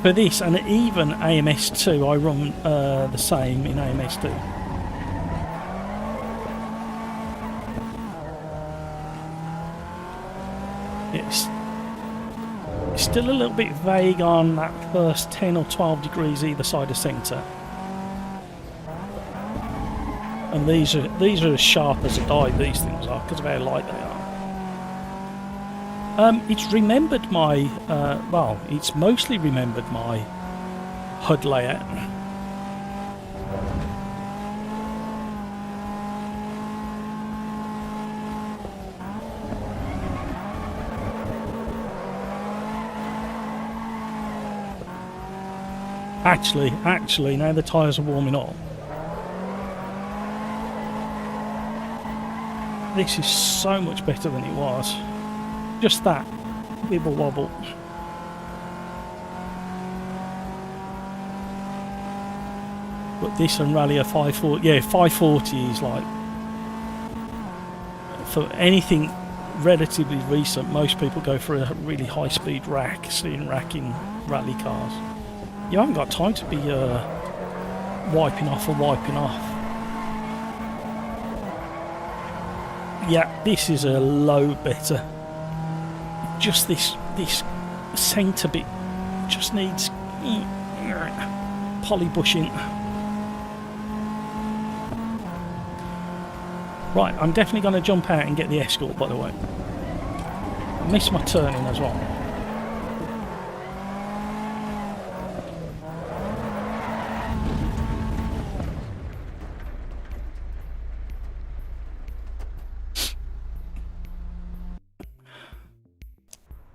For this, and even AMS2, I run the same in AMS2. It's still a little bit vague on that first 10 or 12 degrees either side of centre. And these are as sharp as a die, these things are, because of how light they are. It's remembered my, well, it's mostly remembered my HUD layout. Actually, now the tyres are warming up. This is so much better than it was. Just that wibble wobble. But this and Rally a 540, yeah, 540 is like, for anything relatively recent, most people go for a really high speed rack, steering rack in rally cars. You haven't got time to be wiping off or wiping off. Yeah, this is a low better. Just this centre bit just needs polybushing. Right, I'm definitely going to jump out and get the Escort, by the way. I missed my turning as well.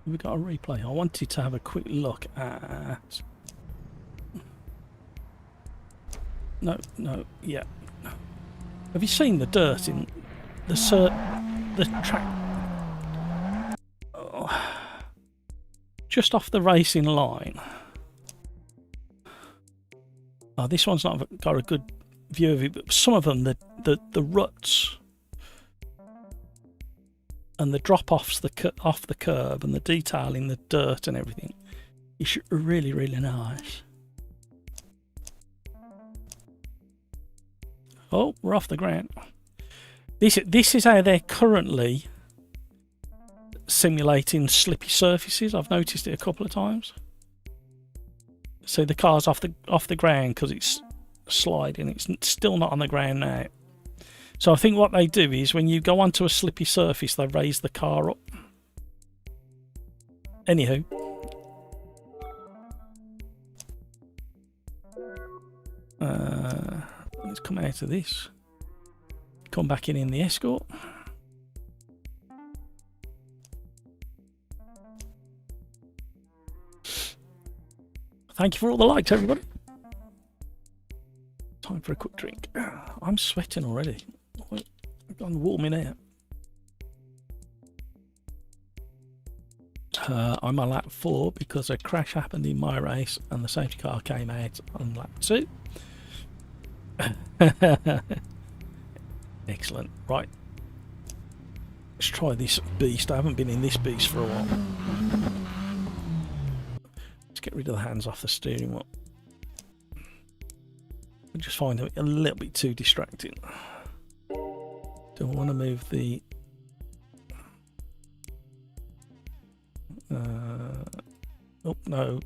We've got a replay. I wanted to have a quick look at... No, yeah. Have you seen the dirt in the track? Oh. Just off the racing line. Oh, this one's not got a good view of it, but some of them, the ruts and the drop-offs off the curb and the detail in the dirt and everything is really, really nice. Oh, we're off the ground. This is how they're currently simulating slippy surfaces. I've noticed it a couple of times. So the car's off the ground because it's sliding. It's still not on the ground now. So I think what they do is when you go onto a slippy surface, they raise the car up. Anywho. Let's come out of this. Come back in the Escort. Thank you for all the likes, everybody. Time for a quick drink. I'm sweating already. I'm warming out. I'm on lap 4 because a crash happened in my race and the safety car came out on lap 2. Excellent. Right. Let's try this beast. I haven't been in this beast for a while. Let's get rid of the hands off the steering wheel. I just find it a little bit too distracting. Don't want to move the oh no,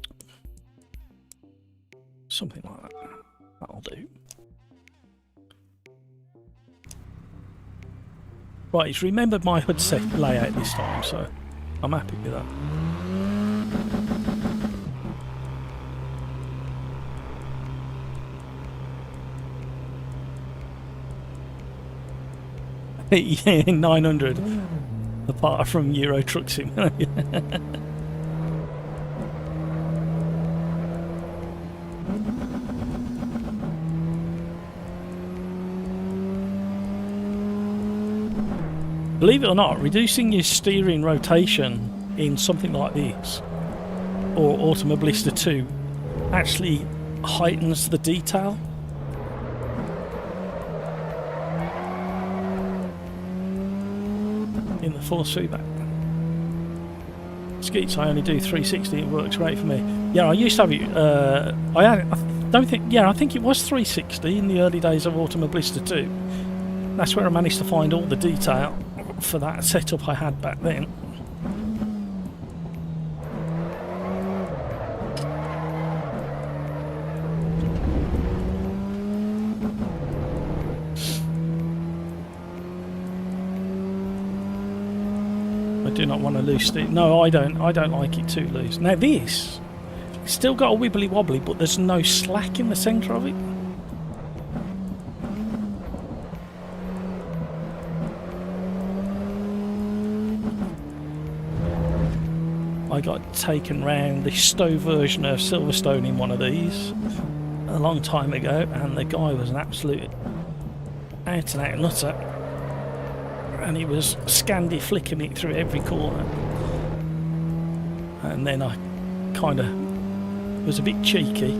something like that. That'll do. Right, it's remembered my HUD set layout this time, so I'm happy with that. Yeah, 900, apart from Euro Truck Sim. Believe it or not, reducing your steering rotation in something like this, or Automobilista 2, actually heightens the detail. In the force feedback. Skeets, I only do 360, it works great for me. Yeah, I used to have it, I think it was 360 in the early days of Automobilista 2. That's where I managed to find all the detail for that setup I had back then. I do not want to lose steam. No, I don't like it too loose. Now this, it's still got a wibbly wobbly, but there's no slack in the centre of it. I got taken round the Stowe version of Silverstone in one of these a long time ago, and the guy was an absolute out and out nutter, and he was Scandi flicking it through every corner. And then I kind of was a bit cheeky,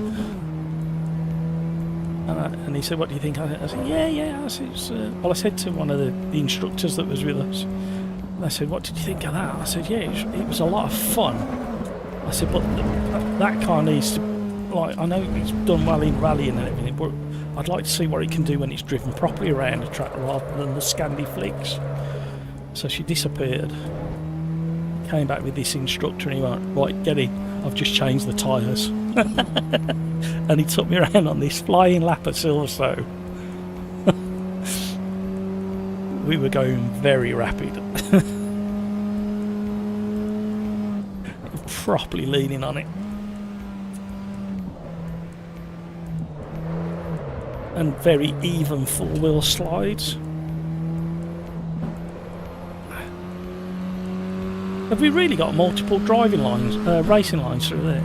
and he said, "What do you think?" I said, "Yeah." I said, well, I said to one of the instructors that was with us, I said, "What did you think of that?" I said, "Yeah, it was a lot of fun." I said, "But that car needs to, like, I know it's done well in rallying and everything, but I'd like to see what it can do when it's driven properly around the track rather than the Scandi flicks." So she disappeared. Came back with this instructor and he went, "Right, get in, I've just changed the tyres." And he took me around on this flying lap at Silverstone. We were going very rapid. Properly leaning on it. And very even four-wheel slides. Have we really got multiple driving lines, racing lines through there?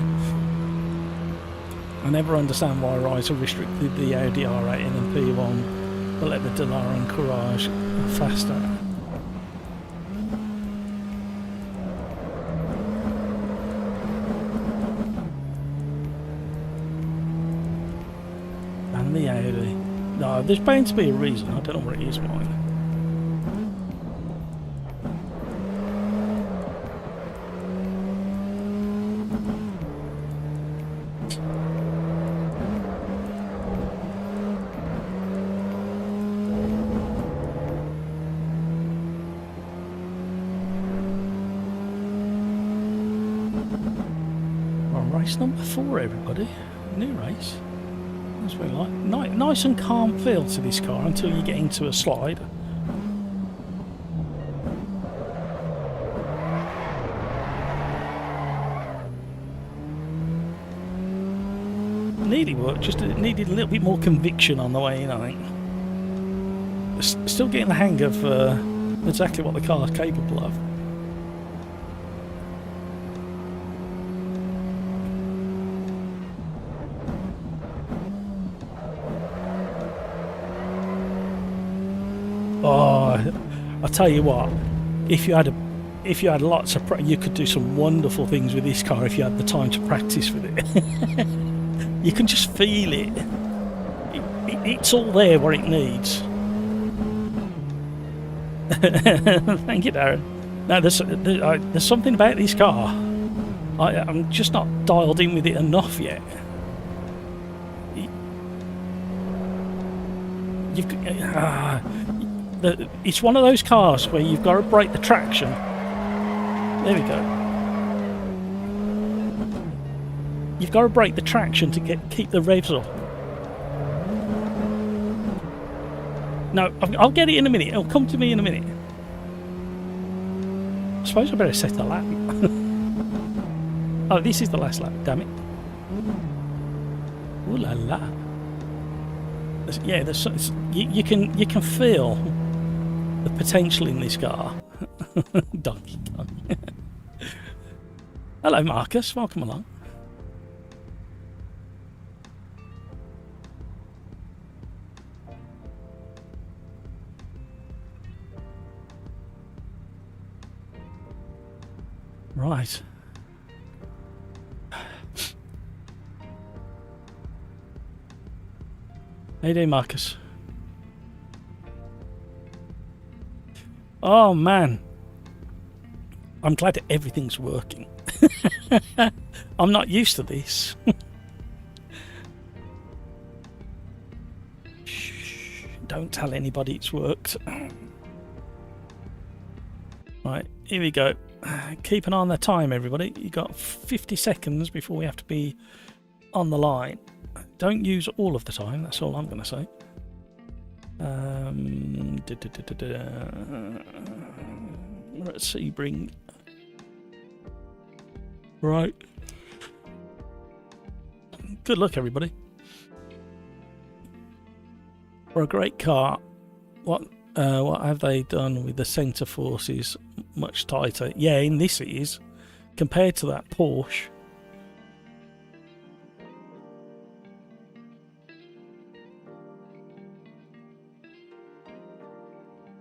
I never understand why Rise have restricted the Audi R8 and P1, but let the Delara and Courage faster. the Audi. No, there's bound to be a reason. I don't know what it is, mine. Race number 4, everybody. New race. That's what we like. Nice and calm feel to this car until you get into a slide. Nearly worked, just needed a little bit more conviction on the way in, I think. Still getting the hang of exactly what the car is capable of. Oh, I tell you what, if you had lots of you could do some wonderful things with this car if you had the time to practice with it. You can just feel it. It's all there where it needs. Thank you, Darren. No, there's something about this car. I'm just not dialed in with it enough yet. It's one of those cars where you've got to break the traction. There we go. You've got to break the traction to keep the revs up. No, I'll get it in a minute. It'll come to me in a minute. I suppose I better set the lap. Oh, this is the last lap. Damn it. Ooh la la. Yeah, you can feel the potential in this car. Donkey Kong. Hello, Marcus. Welcome along. Right. How you doing, Marcus? Oh man, I'm glad that everything's working. I'm not used to this. Shh, don't tell anybody it's worked. Right, here we go. Keep an eye on the time, everybody. You got 50 seconds before we have to be on the line. Don't use all of the time, that's all I'm going to say. Let's see, bring... Right. Good luck, everybody. For a great car, what have they done with the centre forces? Much tighter. Yeah, in this it is. Compared to that Porsche.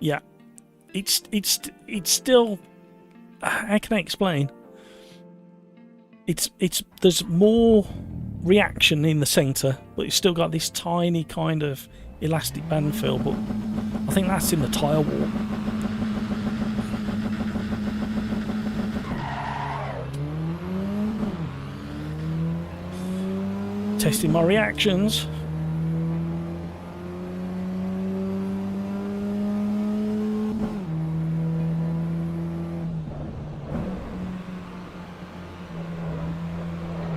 Yeah, it's still, how can I explain? There's more reaction in the centre, but it's still got this tiny kind of elastic band feel. But I think that's in the tyre wall. Testing my reactions.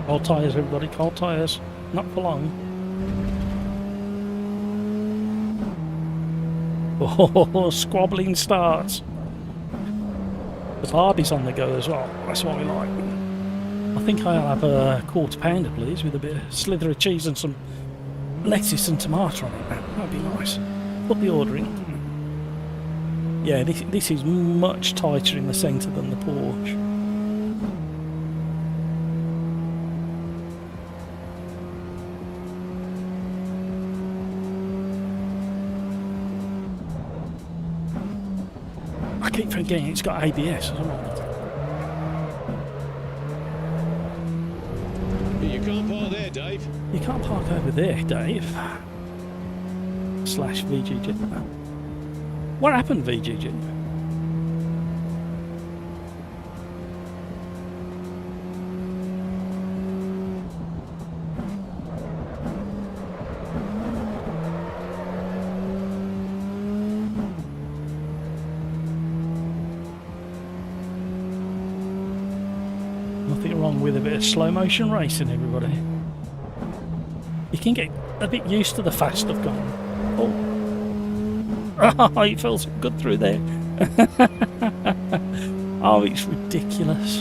Cold tyres, everybody, cold tyres. Not for long. Oh, squabbling starts. There's Hardy's on the go as well. That's what we like. I think I'll have a quarter pounder, please, with a bit of slither of cheese and some lettuce and tomato on it. That'd be nice. Put the order in. Yeah, this is much tighter in the centre than the Porsche. I keep forgetting it's got ABS as well. You can't park there, Dave. You can't park over there, Dave. slash VGG. What happened, VGG? Nothing wrong with a bit of slow motion racing, everybody. You can get a bit used to the fast stuff going. Oh, it feels good through there. Oh, it's ridiculous.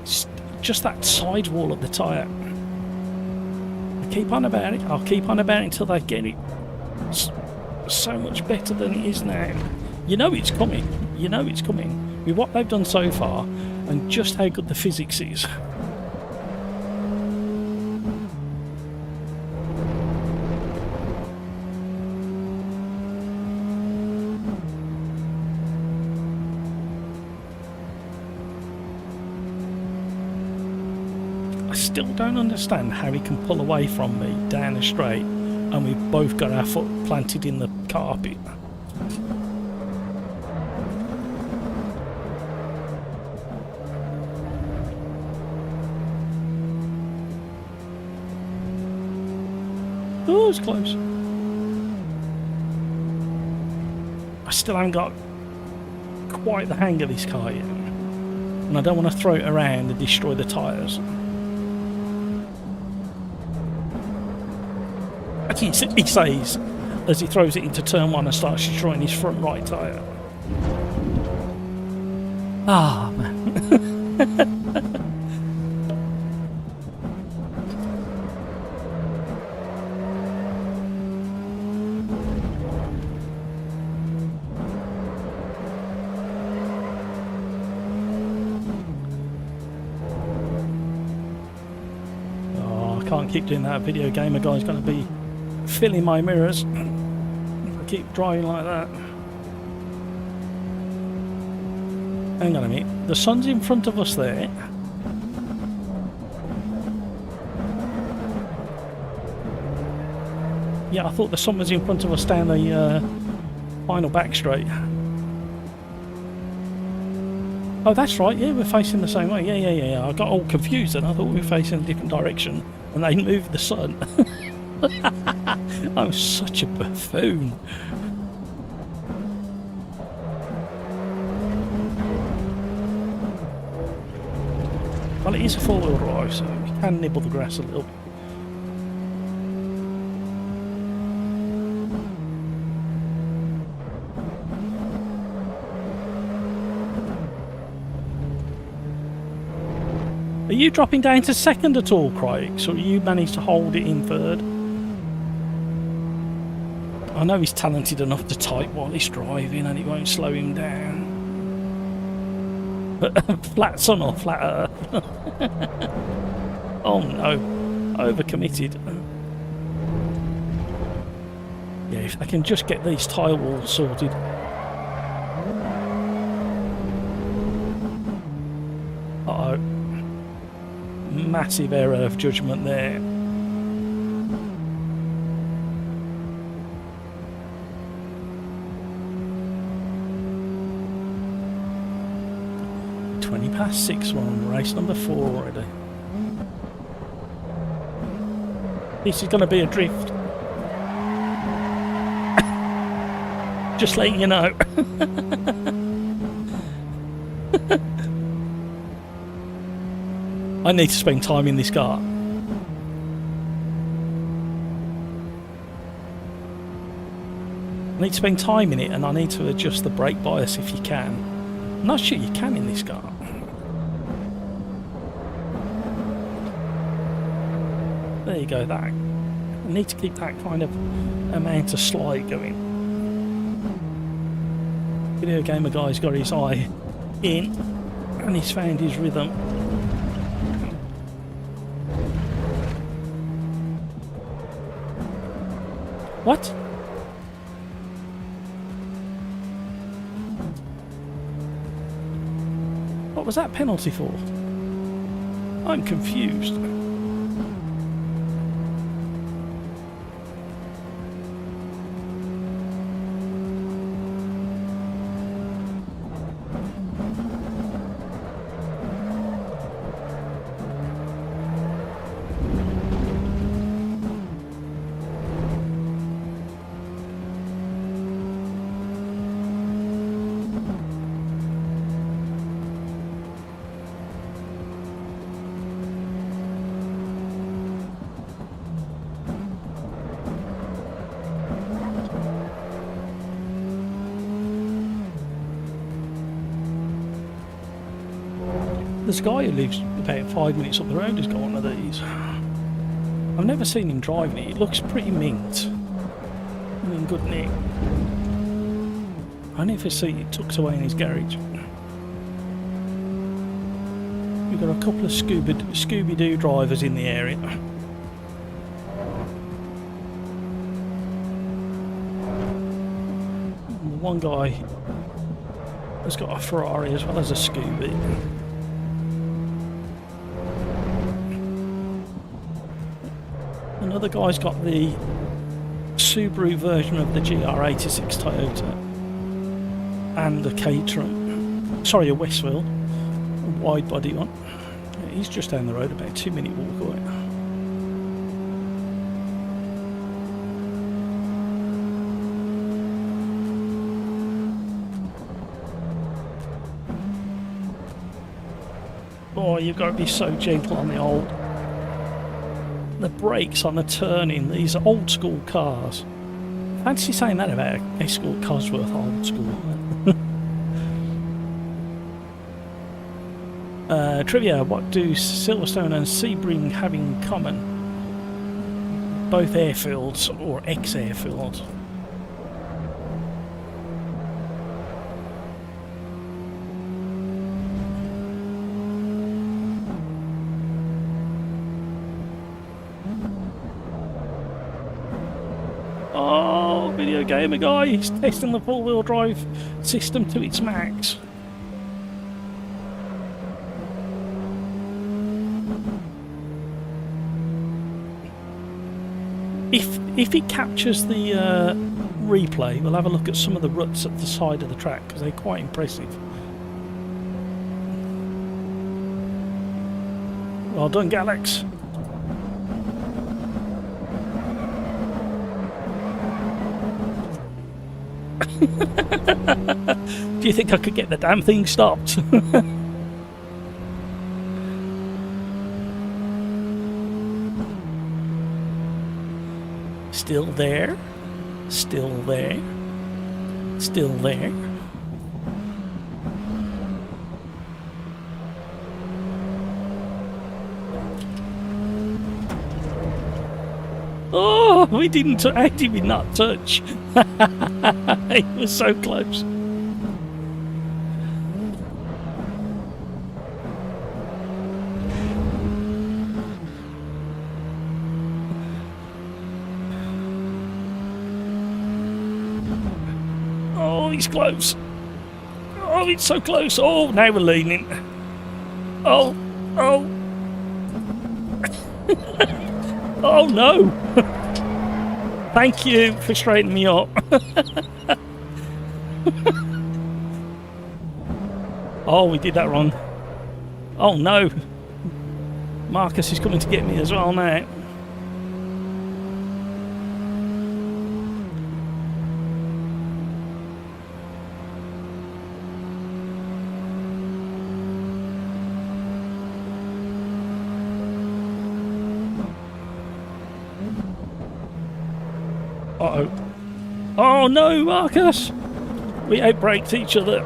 It's just that sidewall of the tyre. I keep on about it. I'll keep on about it until they get it so much better than it is now. You know it's coming. You know it's coming. With what they've done so far and just how good the physics is. I still don't understand how he can pull away from me down the straight and we've both got our foot planted in the carpet. Oh, it's close. I still haven't got quite the hang of this car yet. And I don't want to throw it around and destroy the tyres. He says, as he throws it into turn one and starts destroying his front right tyre. Ah, man. Can't keep doing that. Video gamer guy's going to be filling my mirrors if I keep driving like that. Hang on a minute, the sun's in front of us there. Yeah, I thought the sun was in front of us down the final back straight. Oh, that's right, yeah, we're facing the same way. Yeah. I got all confused and I thought we were facing a different direction and they moved the sun. I'm such a buffoon. Well, it is a four-wheel drive, so you can nibble the grass a little bit. Are you dropping down to second at all, Crikes, or you managed to hold it in third? I know he's talented enough to type while he's driving and it won't slow him down. But flat sun or flat earth? Oh no, overcommitted. Yeah, if I can just get these tyre walls sorted. Uh-oh. Massive error of judgment there. +6, we're on race number 4 already. This is going to be a drift. Just letting you know. I need to spend time in this car. I need to spend time in it and I need to adjust the brake bias if you can. I'm not sure you can in this car. There you go, that. I need to keep that kind of amount of slide going. Video gamer guy's got his eye in and he's found his rhythm. What? What was that penalty for? I'm confused. There's a guy who lives about 5 minutes up the road who's got one of these. I've never seen him driving it. It looks pretty mint. I mean, good nick. I never see it tucked away in his garage. We've got a couple of Scooby-Doo drivers in the area. One guy has got a Ferrari as well as a Scooby. Another guy's got the Subaru version of the GR86 Toyota and a Caterham. Sorry, a Westville, a wide body one. Yeah, he's just down the road, about a 2-minute walk away. Oh, you've got to be so gentle on the brakes on the turning. These are old school cars. Fancy saying that about a Escort Cosworth old school. Trivia, what do Silverstone and Sebring have in common? Both airfields or ex-airfields. Oh, video gamer guy, he's testing the four-wheel drive system to its max. If it captures the replay, we'll have a look at some of the ruts at the side of the track because they're quite impressive. Well done, Galax. Do you think I could get the damn thing stopped? Still there, still there, still there. Oh, we didn't. How did we not touch? It was so close. Oh, he's close. Oh, it's so close. Oh, now we're leaning. Oh, oh. Oh no! Thank you for straightening me up. Oh, we did that wrong. Oh no! Marcus is coming to get me as well now. Uh-oh. Oh no, Marcus! We outbraked each other.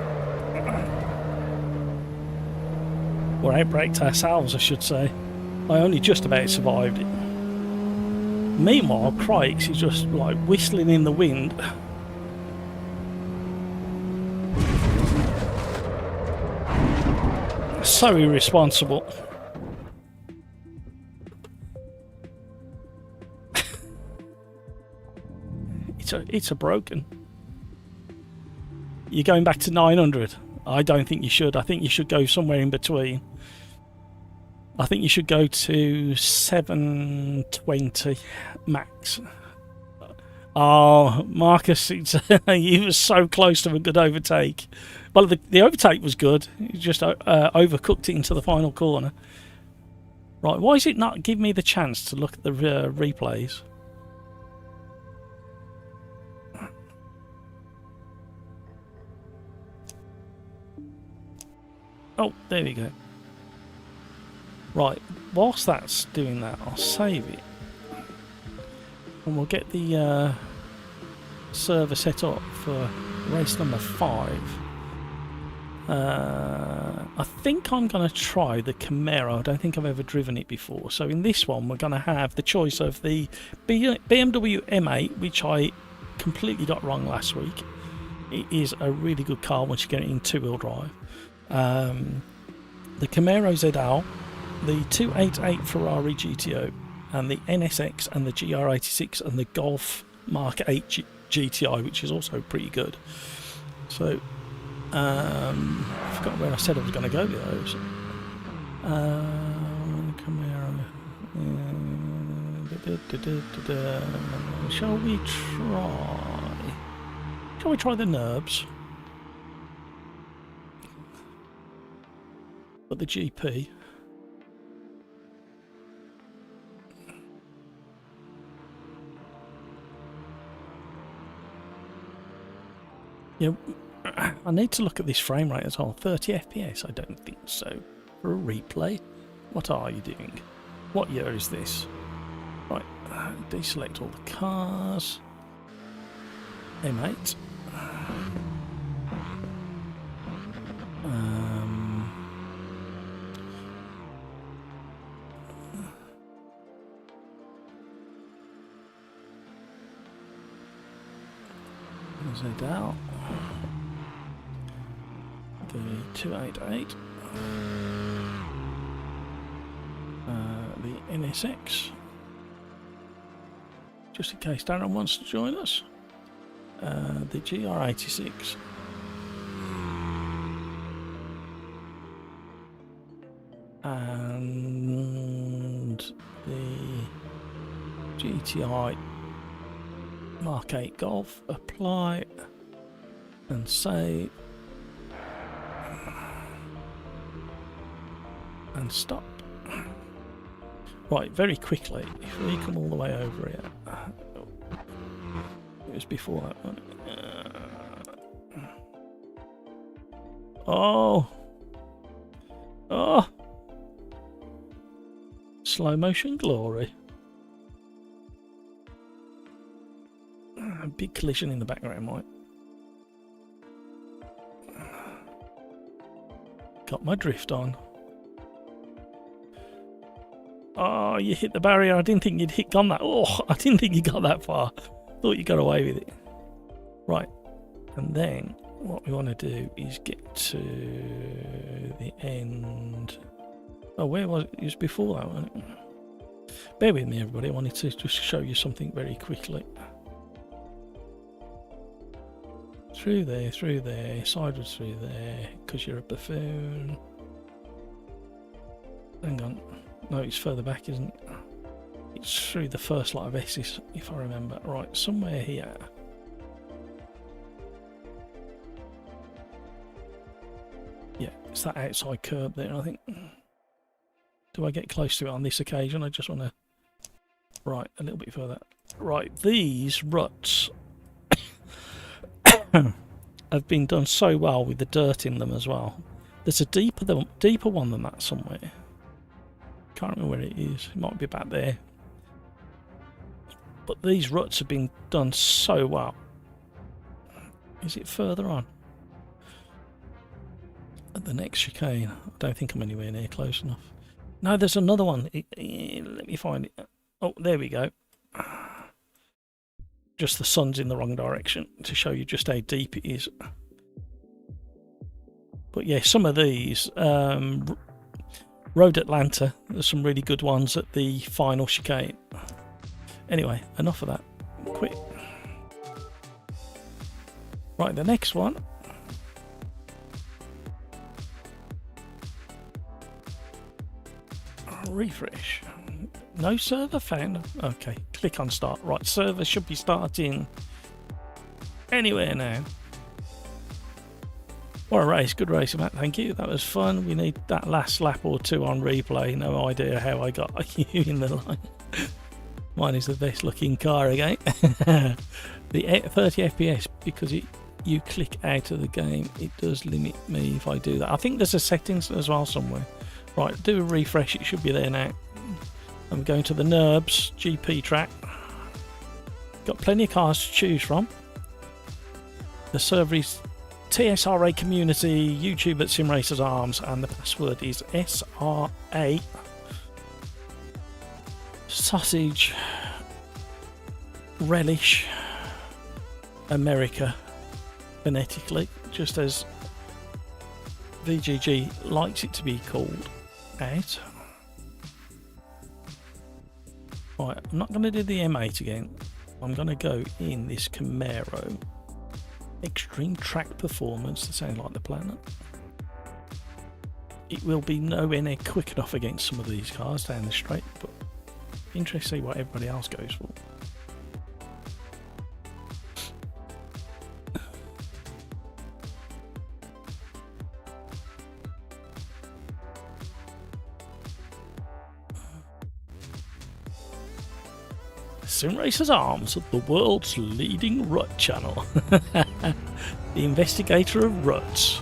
Or outbraked ourselves, I should say. I only just about survived it. Meanwhile, Crikes is just like whistling in the wind. So irresponsible. It's a broken. You're going back to 900. I don't think you should. I think you should go somewhere in between. I think you should go to 720 max. Oh, Marcus, he was so close to a good overtake. Well, the overtake was good. He just overcooked it into the final corner. Right, why is it not giving me the chance to look at the replays? Oh, there we go. Right, whilst that's doing that, I'll save it. And we'll get the server set up for race number 5. I think I'm going to try the Camaro. I don't think I've ever driven it before. So in this one, we're going to have the choice of the BMW M8, which I completely got wrong last week. It is a really good car once you get it in two-wheel drive. The Camaro ZL, the 288 Ferrari GTO, and the NSX and the GR86 and the Golf Mark 8 GTI, which is also pretty good. So I forgot where I said I was going to go with those. Camaro. Shall we try the NURBS? But the GP. Yeah, I need to look at this frame rate as well. 30 FPS? I don't think so. For a replay? What are you doing? What year is this? Right, deselect all the cars. M8. ZL. The 288. The NSX. Just in case Darren wants to join us. The GR86. And the GTI Mark 8 Golf. Apply and save and stop. Right, very quickly, if we come all the way over here, it was before that one. Oh, slow motion glory. A big collision in the background, Mike. Got my drift on. Oh, you hit the barrier. I didn't think you'd gone that. Oh, I didn't think you got that far. Thought you got away with it. Right, and then what we want to do is get to the end. Oh, where was it? It was before that, wasn't it? Bear with me, everybody. I wanted to just show you something very quickly. Through there, sideways through there, because you're a buffoon. Hang on. No, it's further back, isn't it? It's through the first lot of S's, if I remember. Right, somewhere here. Yeah, it's that outside curb there, I think. Do I get close to it on this occasion? I just want to... Right, a little bit further. Right, these ruts have been done so well with the dirt in them as well. There's a deeper one than that somewhere. Can't remember where it is. It might be back there. But these ruts have been done so well. Is it further on? At the next chicane. I don't think I'm anywhere near close enough. No, there's another one. Let me find it. Oh, there we go. Just the sun's in the wrong direction to show you just how deep it is. But yeah, some of these, Road Atlanta, there's some really good ones at the final chicane. Anyway, enough of that. Quick. Right, the next one. Refresh. No server found. Okay, click on start. Right, server should be starting anywhere now. What a race. Good race, Matt. Thank you. That was fun. We need that last lap or two on replay. No idea how I got you in the line. Mine is the best looking car again. The 30 FPS, because you click out of the game, it does limit me if I do that. I think there's a settings as well somewhere. Right, do a refresh. It should be there now. I'm going to the NURBS GP track. Got plenty of cars to choose from. The server is TSRA community, YouTube at SimRacersArms, and the password is SRA sausage relish America phonetically, just as VGG likes it to be called out. Right, I'm not going to do the M8 again. I'm going to go in this Camaro Extreme Track Performance to sound like the planet. It will be nowhere near quick enough against some of these cars down the straight, but interesting to see what everybody else goes for. SimRacersArms, the world's leading rut channel. The investigator of ruts.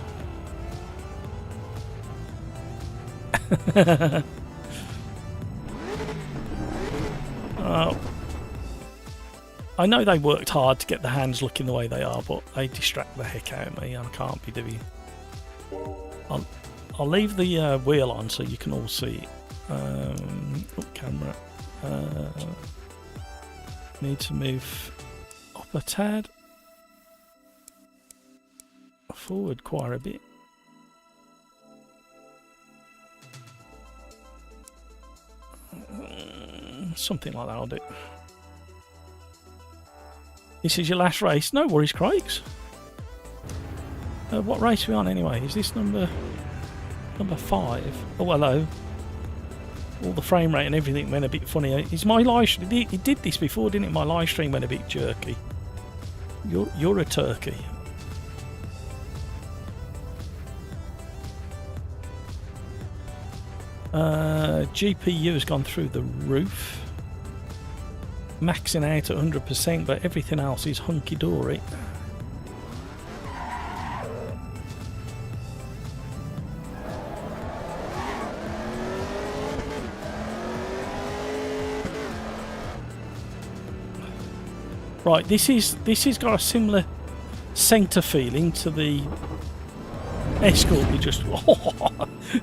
I know they worked hard to get the hands looking the way they are, but they distract the heck out of me. I can't be doing. I'll leave the wheel on so you can all see it. Camera. Need to move up a tad, forward quite a bit. Something like that I'll do. This is your last race. No worries, Craigs. What race are we on anyway? Is this number 5? Oh, hello. All the frame rate and everything went a bit funny. Is my live stream? It did this before, didn't it? My live stream went a bit jerky. You're a turkey. GPU has gone through the roof, maxing out at 100%, but everything else is hunky-dory. Right, this has got a similar centre feeling to the Escort we just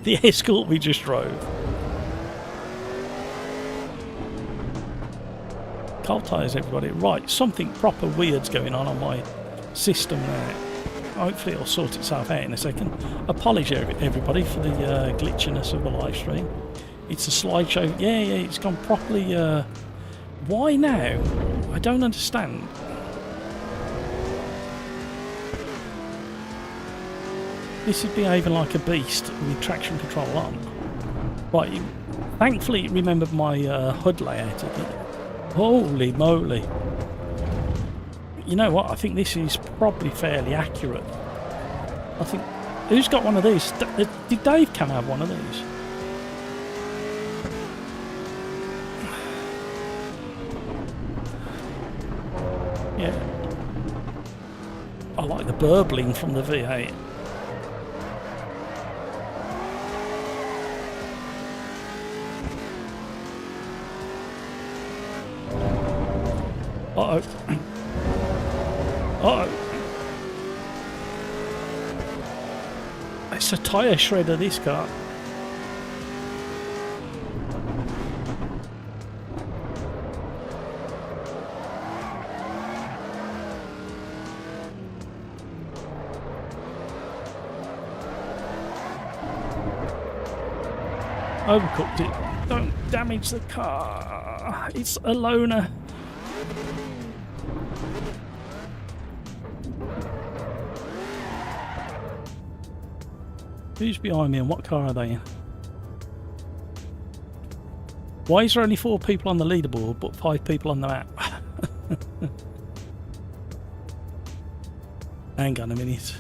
the Escort we just drove. Cold tyres, everybody. Right, something proper weird's going on my system now. Hopefully it'll sort itself out in a second. Apology everybody for the glitchiness of the live stream. It's a slideshow. Yeah, it's gone properly. Why now? I don't understand. This is behaving like a beast with traction control on. Right, thankfully it remembered my HUD layout again. Holy moly. You know what, I think this is probably fairly accurate. I think... Who's got one of these? Did Dave Cam have one of these? Yeah. I like the burbling from the V8. Uh-oh. Uh-oh. It's a tyre shredder, this car. Overcooked it. Don't damage the car. It's a loner. Who's behind me and what car are they in? Why is there only 4 people on the leaderboard but 5 people on the map? Hang on a minute.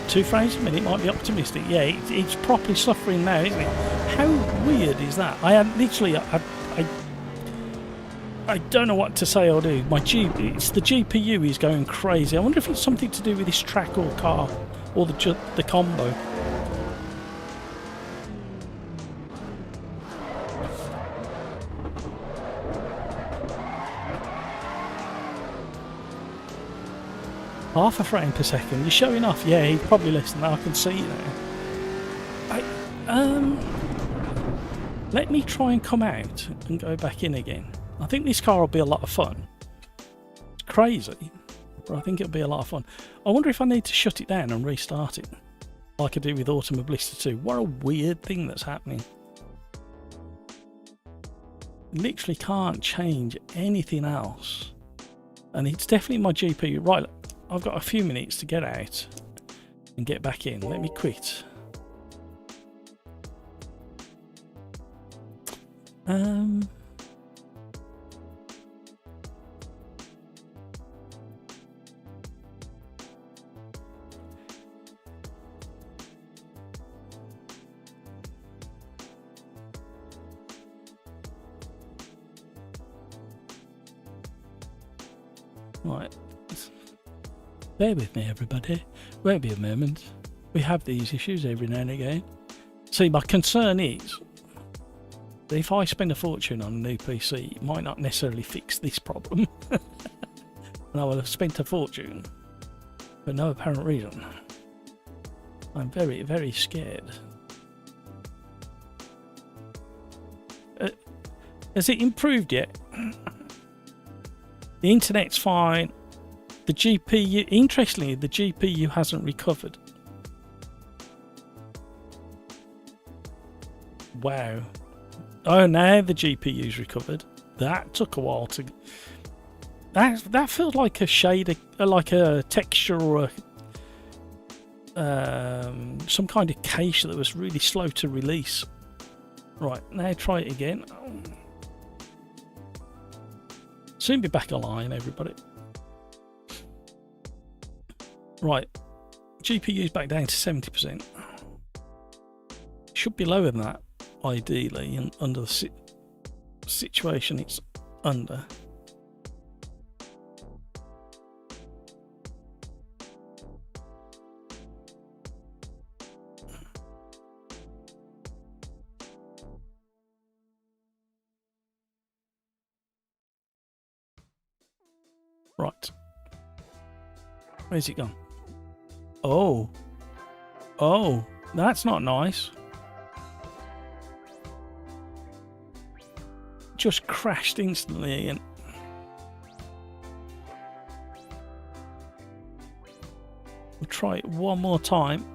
Two frames a minute might be optimistic. Yeah, it's properly suffering now, isn't it? How weird is that? I don't know what to say or do. It's the GPU is going crazy. I wonder if it's something to do with this track or car or the combo. half a frame per second. You're showing off. Yeah, he's probably listening. I can see you now. Let me try and come out and go back in again. I think this car will be a lot of fun. It's crazy, but I think it'll be a lot of fun. I wonder if I need to shut it down and restart it, like I do with Automobilista 2. What a weird thing that's happening. Literally can't change anything else. And it's definitely my GPU. Right, I've got a few minutes to get out and get back in. Let me quit. Right. Bear with me, everybody. Won't be a moment. We have these issues every now and again. See, my concern is that if I spend a fortune on a new PC, it might not necessarily fix this problem. And I will have spent a fortune for no apparent reason. I'm very, very scared. Has it improved yet? The internet's fine. The GPU, interestingly, the GPU hasn't recovered. Wow. Oh, now the GPU's recovered. That took a while to... That feels like a shade, like a texture or some kind of cache that was really slow to release. Right, now try it again. Soon be back online, everybody. Right, GPU's back down to 70%. Should be lower than that, ideally, and under the situation it's under. Right. Where's it gone? Oh. Oh, that's not nice. Just crashed instantly and we'll try it one more time.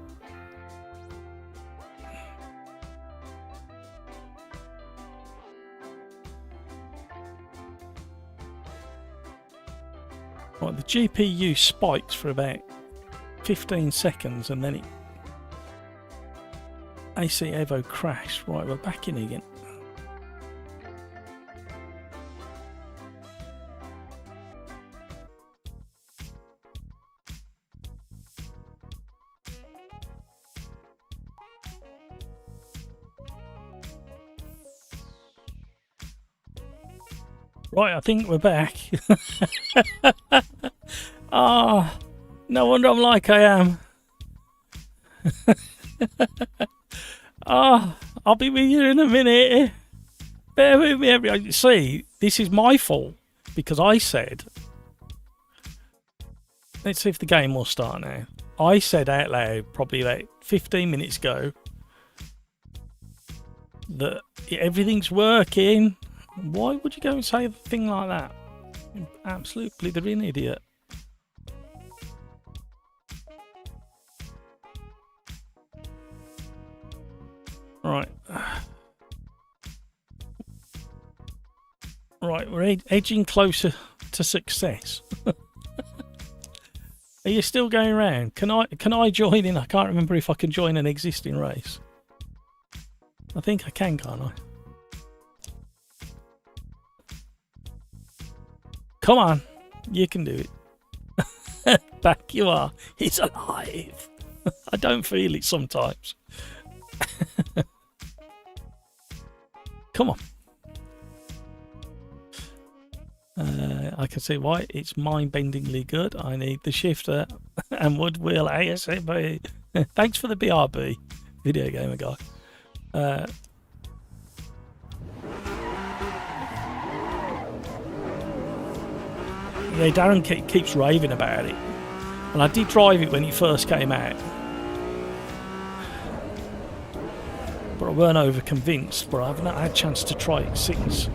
Right, the GPU spikes for about 15 seconds and then it AC EVO crashed. Right, we're back in again. Right, I think we're back. Ah, oh, no wonder I'm like I am. Ah, oh, I'll be with you in a minute. Bear with me, everybody. See, this is my fault because I said. Let's see if the game will start now. I said out loud, probably about 15 minutes ago, that everything's working. Why would you go and say a thing like that? Absolute blithering idiot. Right. Right, we're edging closer to success. Are you still going around? Can I join in? I can't remember if I can join an existing race. I think I can, can't I? Come on, you can do it. Back you are. He's alive. I don't feel it sometimes. Come on. I can see why it's mind-bendingly good. I need the shifter and wood wheel ASAP. Thanks for the BRB, video gamer guy. Yeah, Darren keeps raving about it. And I did drive it when it first came out, but I weren't over convinced, but I haven't had a chance to try it since.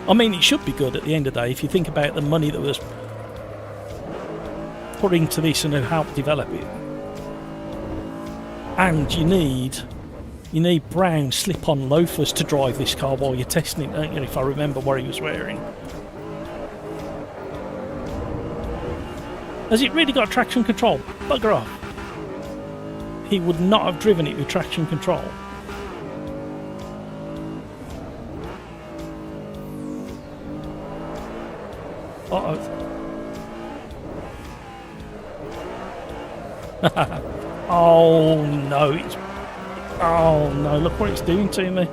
I mean, it should be good at the end of the day if you think about the money that was put into this and who helped develop it. And you need brown slip-on loafers to drive this car while you're testing it, don't you, if I remember what he was wearing. Has it really got traction control? Bugger off. He would not have driven it with traction control. Uh-oh. Oh no, oh no, look what it's doing to me.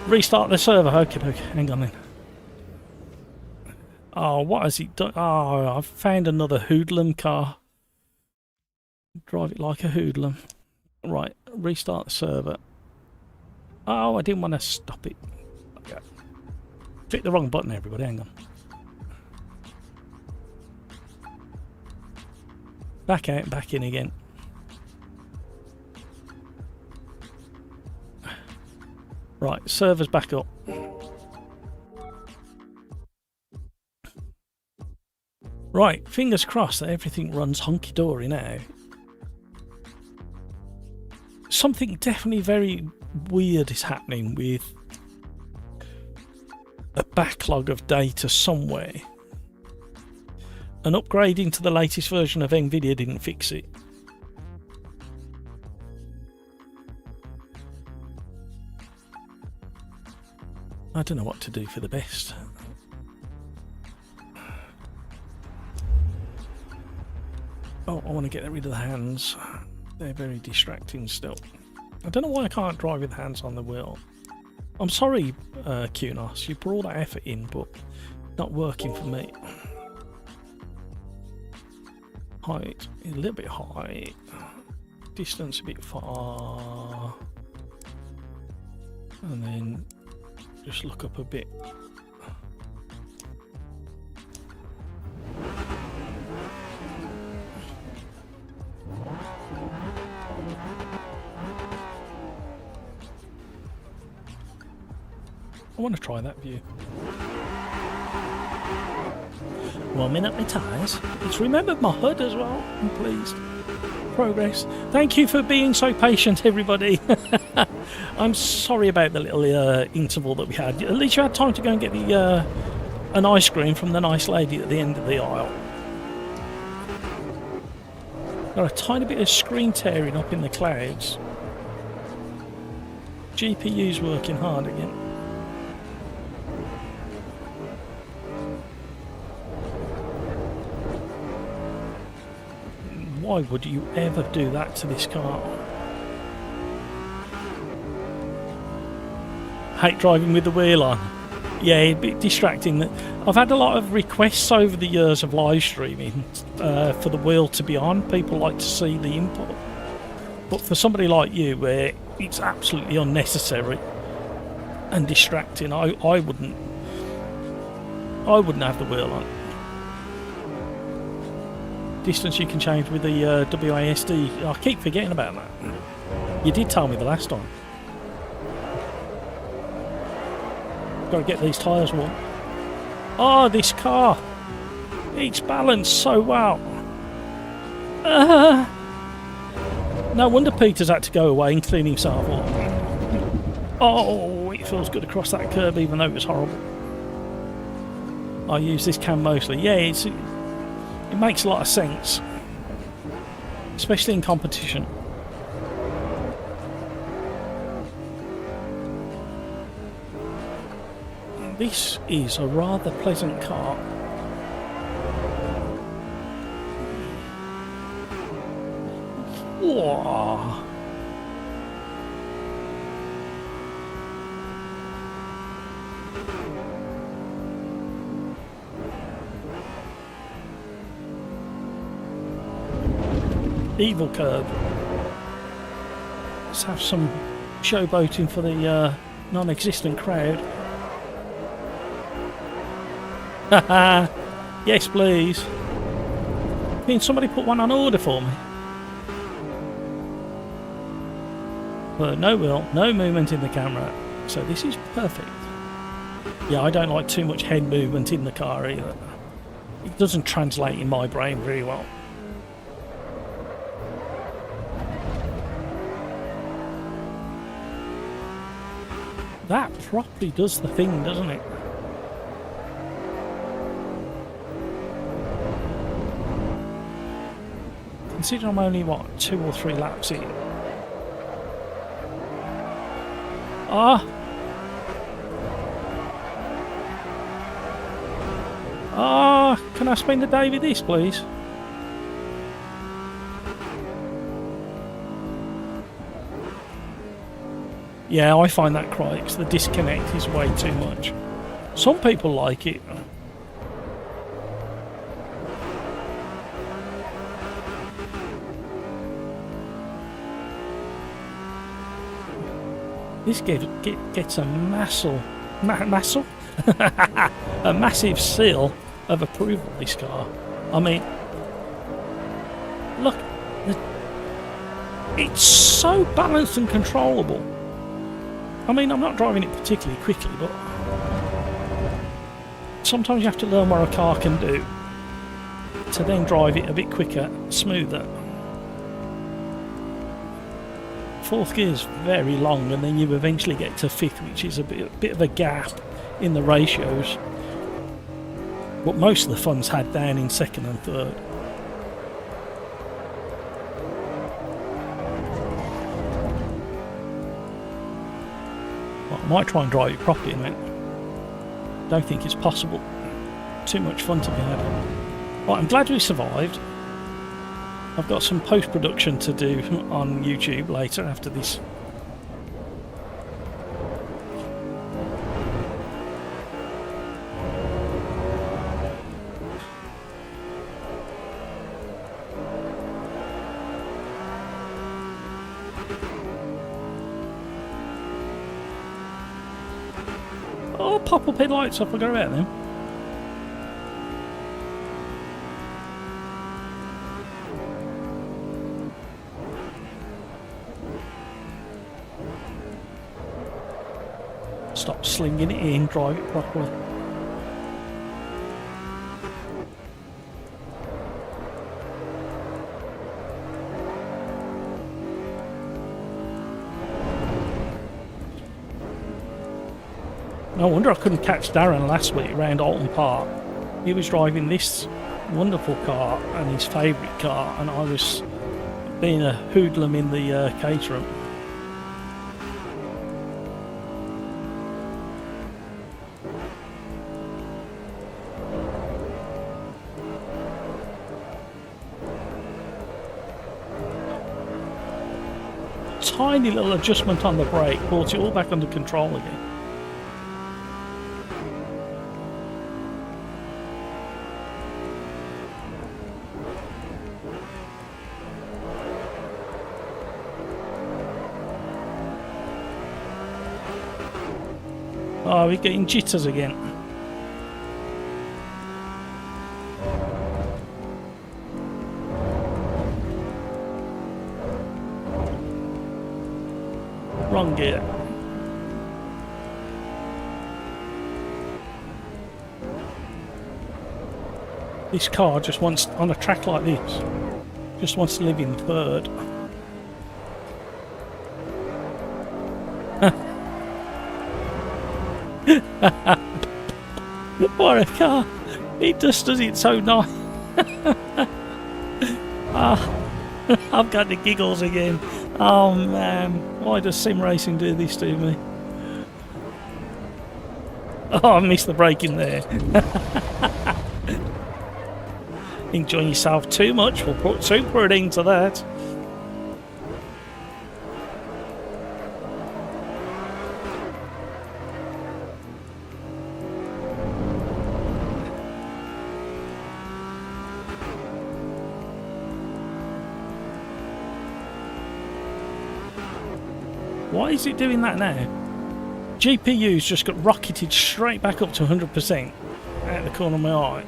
Restart the server. Okay, hang on then. Oh, what has it done? Oh, I've found another hoodlum car. Drive it like a hoodlum. Right, restart the server. Oh, I didn't want to stop it. Okay. Click the wrong button, everybody, hang on. Back out, back in again. Right, server's back up. Right, fingers crossed that everything runs hunky-dory now. Something definitely very weird is happening with a backlog of data somewhere. And upgrading to the latest version of NVIDIA didn't fix it. I don't know what to do for the best. Oh, I want to get rid of the hands. They're very distracting still. I don't know why I can't drive with hands on the wheel. I'm sorry, Kunos, you put all that effort in, but not working for me. Height, a little bit high. Distance a bit far. And then just look up a bit. I want to try that view. Warming up my tyres. It's remembered my hood as well. I'm pleased. Progress. Thank you for being so patient, everybody. I'm sorry about the little interval that we had. At least you had time to go and get the an ice cream from the nice lady at the end of the aisle. Got a tiny bit of screen tearing up in the clouds. GPU's working hard again. Why would you ever do that to this car? Hate driving with the wheel on. Yeah, a bit distracting. I've had a lot of requests over the years of live streaming for the wheel to be on. People like to see the input. But for somebody like you, where it's absolutely unnecessary and distracting, I wouldn't have the wheel on. Distance you can change with the WASD. I keep forgetting about that. You did tell me the last time. Got to get these tyres warm. Oh, this car! It's balanced so well. No wonder Peter's had to go away and clean himself up. Oh, it feels good across that curb even though it was horrible. I use this cam mostly. Yeah, it makes a lot of sense, especially in competition. This is a rather pleasant car. Whoa. Evil curve. Let's have some showboating for the non-existent crowd. Haha. Yes, please. Can somebody put one on order for me? But no wheel, no movement in the camera. So this is perfect. Yeah, I don't like too much head movement in the car either. It doesn't translate in my brain very well. That properly does the thing, doesn't it? Consider I'm only, what, 2 or 3 laps in. Ah! Ah! Can I spend the day with this, please? Yeah, I find that crikes. The disconnect is way too much. Some people like it. This gets a a massive seal of approval, this car. I mean, look, it's so balanced and controllable. I mean, I'm not driving it particularly quickly, but sometimes you have to learn what a car can do to then drive it a bit quicker, smoother. Fourth gear is very long, and then you eventually get to fifth, which is a bit of a gap in the ratios. But most of the fun's had down in second and third. Well, I might try and drive it properly in a minute. Don't think it's possible. Too much fun to be had. Right, I'm glad we survived. I've got some post-production to do on YouTube later after this. Oh, pop-up headlights, I forgot about them. Stop slinging it in, drive it properly. No wonder I couldn't catch Darren last week around Alton Park. He was driving this wonderful car and his favourite car, and I was being a hoodlum in the caterer. Tiny little adjustment on the brake brought it all back under control again. Oh, we're getting jitters again. Wrong gear. This car just wants, on a track like this, just wants to live in third. What a car! It just does it so nice. I've got the giggles again. Oh man, why does sim racing do this to me? Oh, I missed the brake in there. Enjoying yourself too much. We'll put super into that. Why is it doing that now? GPU's just got rocketed straight back up to 100%. out of the corner of my eye.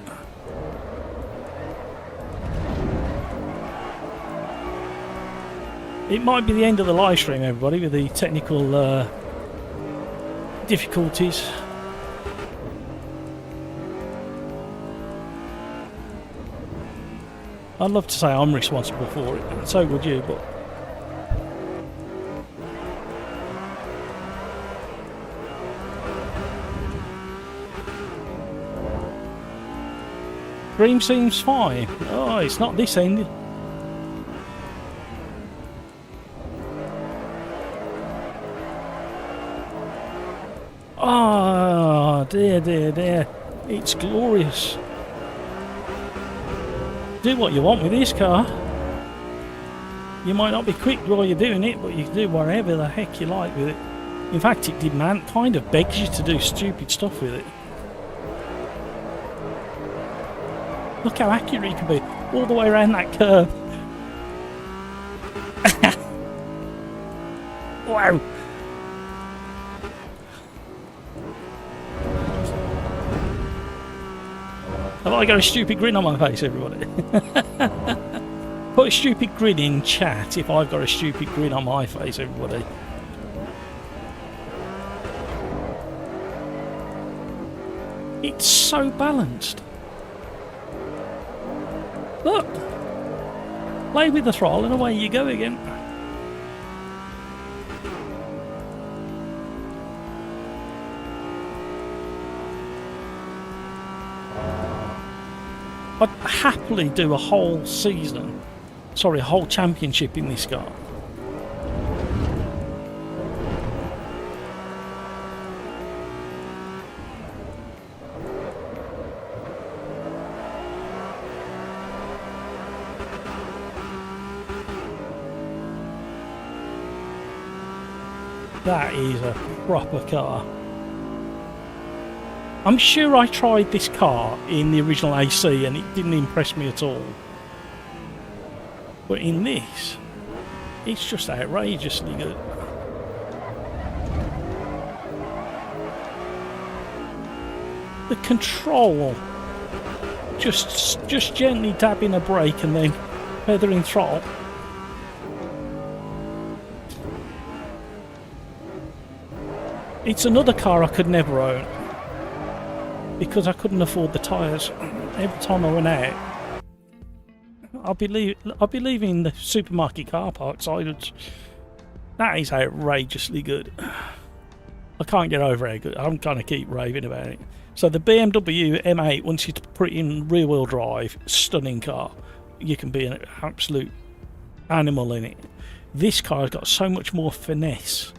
It might be the end of the live stream, everybody, with the technical difficulties. I'd love to say I'm responsible for it, and so would you, but green seems fine. Oh, it's not this end. Oh, dear, dear, dear. It's glorious. Do what you want with this car. You might not be quick while you're doing it, but you can do whatever the heck you like with it. In fact, it kind of begs you to do stupid stuff with it. Look how accurate you can be, all the way around that curve. Wow. Have I got a stupid grin on my face, everybody? Put a stupid grin in chat if I've got a stupid grin on my face, everybody. It's so balanced. Look! Play with the throttle and away you go again. I'd happily do a whole season, sorry, a whole championship in this car. That is a proper car. I'm sure I tried this car in the original AC and it didn't impress me at all. But in this, it's just outrageously good. The control, just gently dabbing a brake and then feathering throttle. It's another car I could never own, because I couldn't afford the tyres. Every time I went out, I'd be leaving the supermarket car park, so that is outrageously good. I can't get over how good. I'm going to keep raving about it. So the BMW M8, once you put it in rear wheel drive, stunning car. You can be an absolute animal in it. This car has got so much more finesse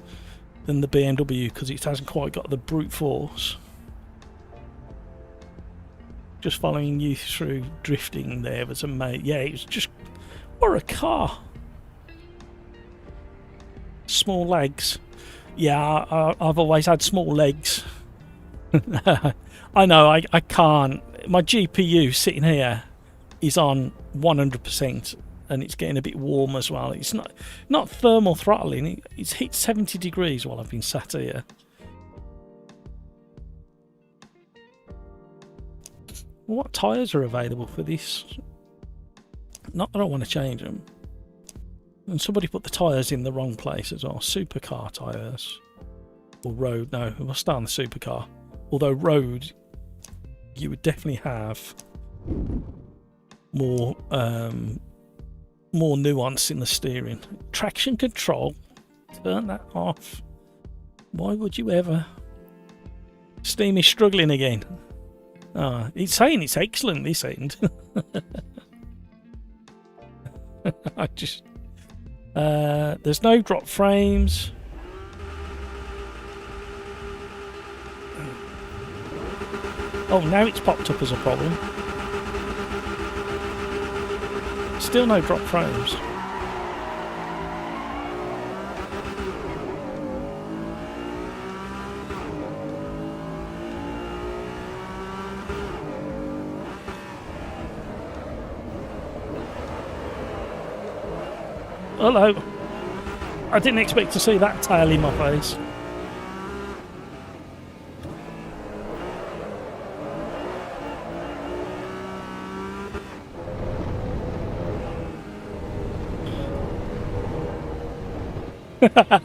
than the BMW because it hasn't quite got the brute force. Just following you through drifting there was amazing. Yeah, it was just, what a car. Small legs. Yeah, I've always had small legs. I know, I can't. My GPU sitting here is on 100% and it's getting a bit warm as well. It's not thermal throttling. It's hit 70 degrees while I've been sat here. What tyres are available for this? Not that I want to change them. And somebody put the tyres in the wrong place as well. Supercar tyres. Or road. No, we'll start on the supercar. Although road, you would definitely have more nuance in the steering. Traction control. Turn that off. Why would you ever? Steam is struggling again. It's saying it's excellent this end. I just there's no drop frames. Oh, now it's popped up as a problem. Still no drop frames. Hello. I didn't expect to see that tail in my face. By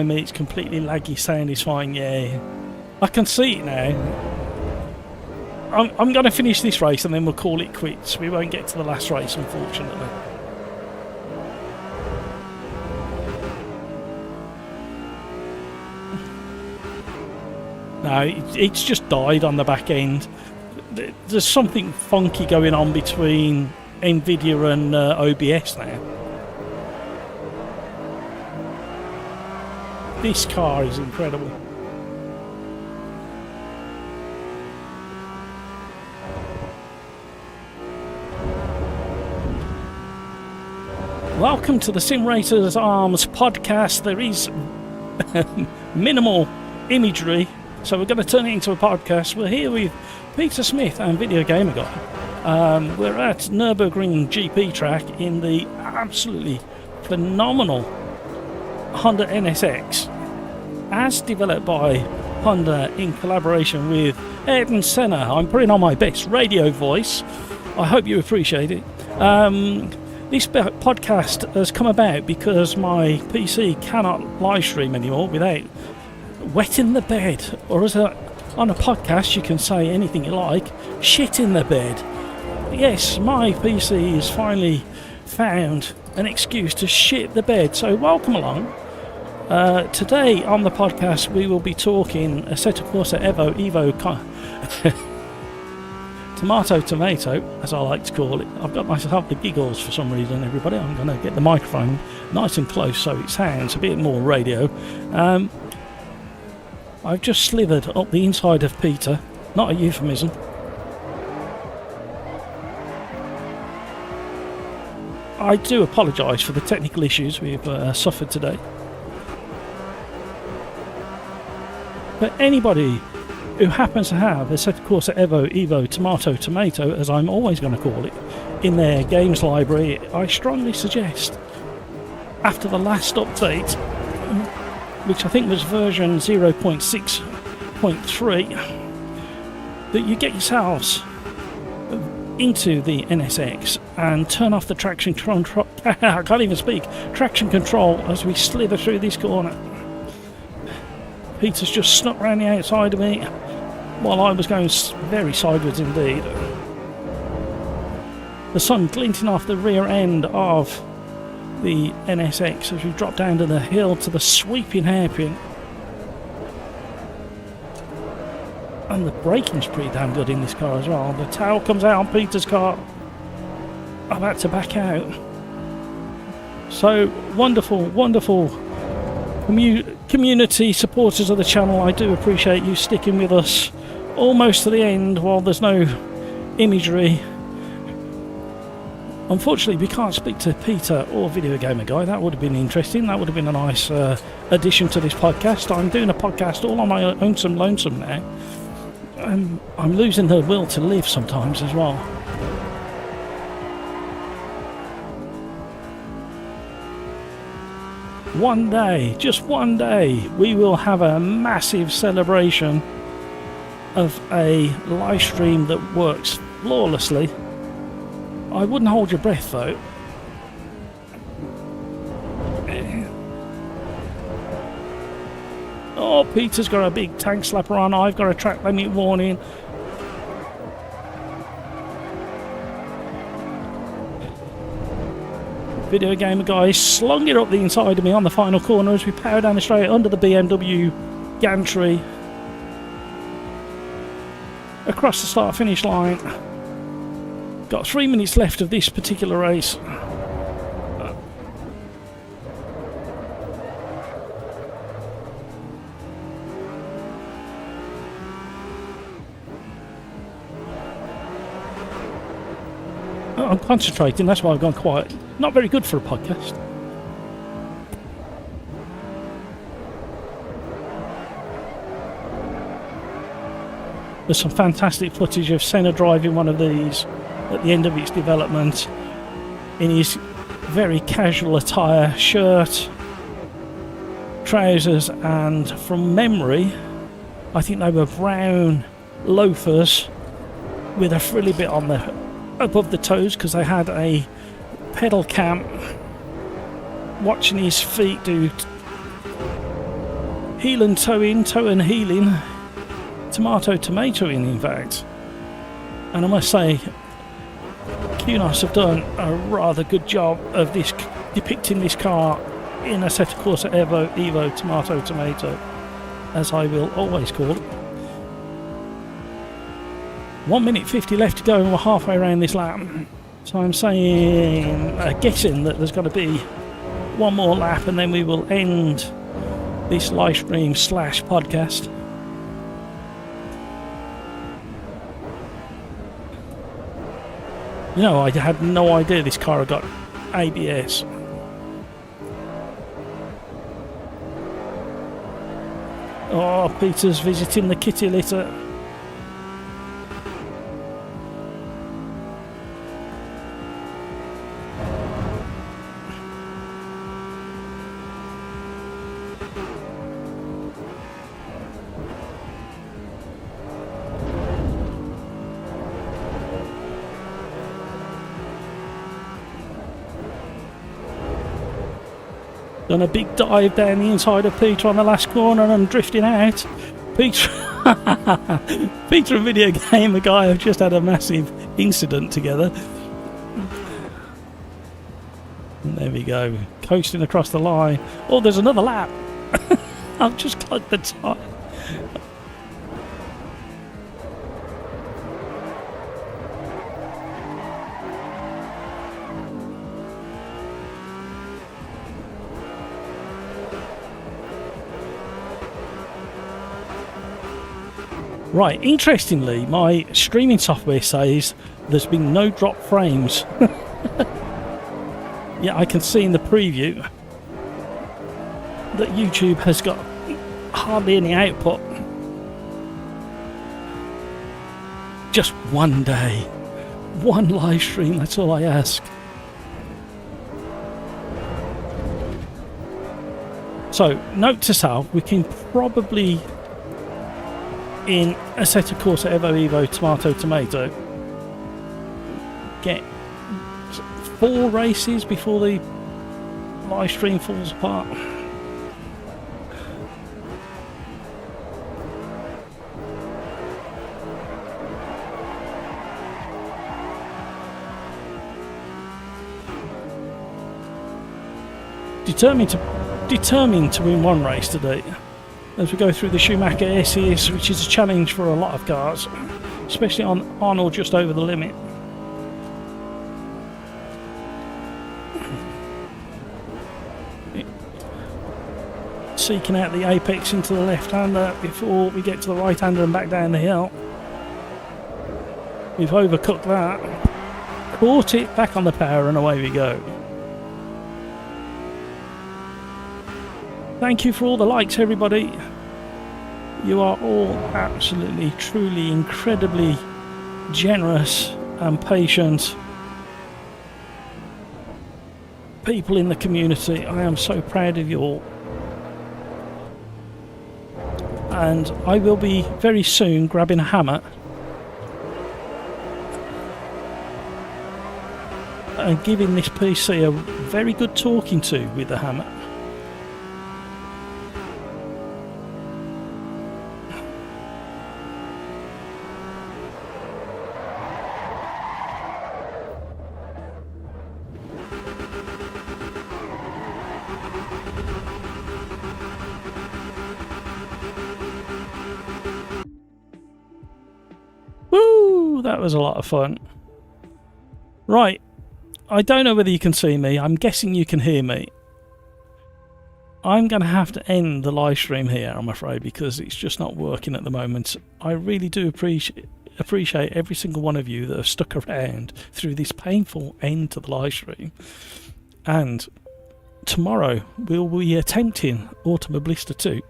me, it's completely laggy, sound is fine, yeah. I can see it now. I'm going to finish this race and then we'll call it quits. We won't get to the last race, unfortunately. No, it's just died on the back end. There's something funky going on between NVIDIA and OBS now. This car is incredible. Welcome to the SimRacersArms podcast. There is minimal imagery, so we're going to turn it into a podcast. We're here with Peter Smith and Video Gamer Guy. We're at Nürburgring GP track in the absolutely phenomenal Honda NSX, as developed by Honda in collaboration with Ayrton Senna. I'm putting on my best radio voice. I hope you appreciate it. This podcast has come about because my PC cannot live stream anymore without wetting the bed, or as on a podcast you can say anything you like, shit in the bed. Yes, my PC has finally found an excuse to shit the bed, so welcome along. Today on the podcast we will be talking Assetto Corsa EVO Tomato, as I like to call it. I've got myself the giggles for some reason, everybody. I'm going to get the microphone nice and close so it sounds a bit more radio. I've just slithered up the inside of Peter, not a euphemism. I do apologise for the technical issues we've suffered today. But anybody who happens to have a Assetto Corsa EVO Tomato, as I'm always going to call it, in their games library, I strongly suggest, after the last update, which I think was version 0.6.3, that you get yourselves into the NSX and turn off the traction control. I can't even speak. Traction control as we slither through this corner. Peter's just snuck round the outside of me while I was going very sideways indeed. The sun glinting off the rear end of the NSX as we drop down to the hill to the sweeping hairpin. And the braking's pretty damn good in this car as well. The tail comes out on Peter's car. I've had to back out. So wonderful, wonderful community supporters of the channel. I do appreciate you sticking with us almost to the end while there's no imagery. Unfortunately, we can't speak to Peter or Video Gamer Guy. That would have been interesting. That would have been a nice addition to this podcast. I'm doing a podcast all on my own, lonesome now. I'm losing the will to live sometimes as well. One day, just one day, we will have a massive celebration of a live stream that works flawlessly. I wouldn't hold your breath though. Oh, Peter's got a big tank slapper on. I've got a track limit warning. Video Gamer Guy slung it up the inside of me on the final corner as we power down the straight under the BMW gantry. Across the start-finish line. Got 3 minutes left of this particular race. I'm concentrating, that's why I've gone quiet. Not very good for a podcast. There's some fantastic footage of Senna driving one of these at the end of its development in his very casual attire, shirt, trousers, and from memory I think they were brown loafers with a frilly bit on the above the toes, because they had a pedal cam watching his feet do heel and toe in, toe and heeling, tomato in fact. And I must say, Kunos have done a rather good job of this, depicting this car in Assetto Corsa EVO tomato, as I will always call it. 1 minute 50 left to go and we're halfway around this lap. So I'm saying, guessing that there's got to be one more lap and then we will end this live stream / podcast. You know, I had no idea this car had got ABS. Oh, Peter's visiting the kitty litter. Done a big dive down the inside of Peter on the last corner and drifting out. Peter Peter and Video Gamer Guy have just had a massive incident together. And there we go, coasting across the line. Oh, there's another lap. I've just clocked the time. Right, interestingly, my streaming software says there's been no drop frames. Yeah, I can see in the preview that YouTube has got hardly any output. Just one day, one live stream, that's all I ask. So, note to self, we can probably, in Assetto Corsa EVO tomato, get 4 races before the live stream falls apart. Determined to win one race today, as we go through the Schumacher SES, which is a challenge for a lot of cars, especially on or just over the limit. Seeking out the apex into the left-hander before we get to the right-hander and back down the hill. We've overcooked that. Caught it, back on the power, and away we go. Thank you for all the likes, everybody. You are all absolutely, truly, incredibly generous and patient people in the community. I am so proud of you all. And I will be very soon grabbing a hammer and giving this PC a very good talking to with the hammer. Woo! That was a lot of fun. Right, I don't know whether you can see me. I'm guessing you can hear me. I'm going to have to end the live stream here, I'm afraid, because it's just not working at the moment. I really do appreciate every single one of you that have stuck around through this painful end to the live stream. And tomorrow we'll be attempting Automobilista 2.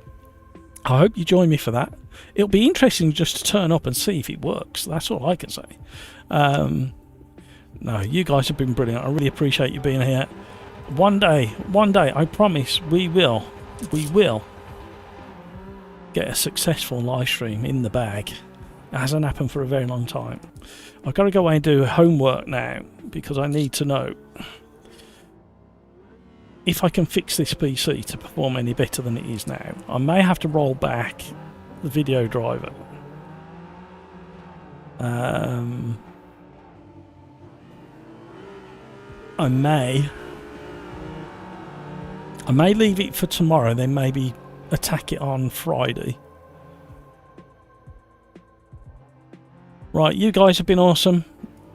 I hope you join me for that. It'll be interesting just to turn up and see if it works. That's all I can say. No, you guys have been brilliant. I really appreciate you being here. One day, I promise we will we will get a successful live stream in the bag. It hasn't happened for a very long time. I've got to go away and do homework now because I need to know if I can fix this PC to perform any better than it is now. I may have to roll back the video driver. I may leave it for tomorrow, then maybe attack it on Friday. Right, you guys have been awesome.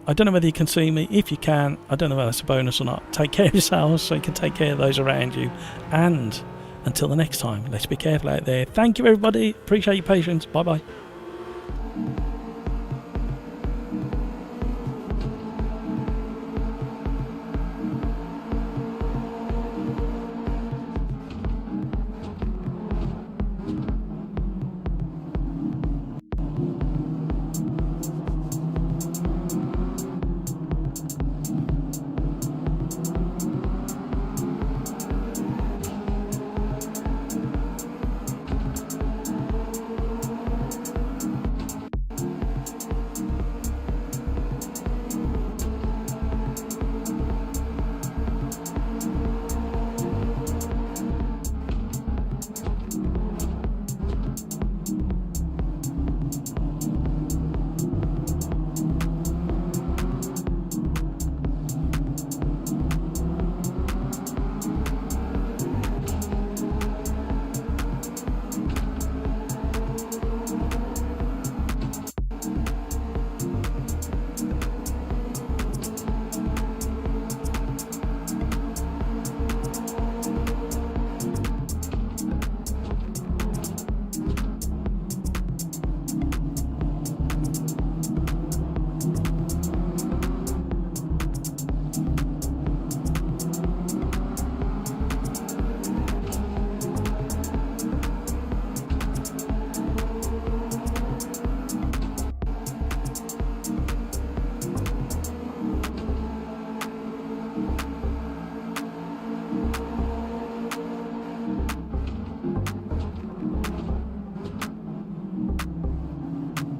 I don't know whether you can see me. If you can, I don't know whether that's a bonus or not. Take care of yourselves so you can take care of those around you. And until the next time, let's be careful out there. Thank you, everybody. Appreciate your patience. Bye-bye.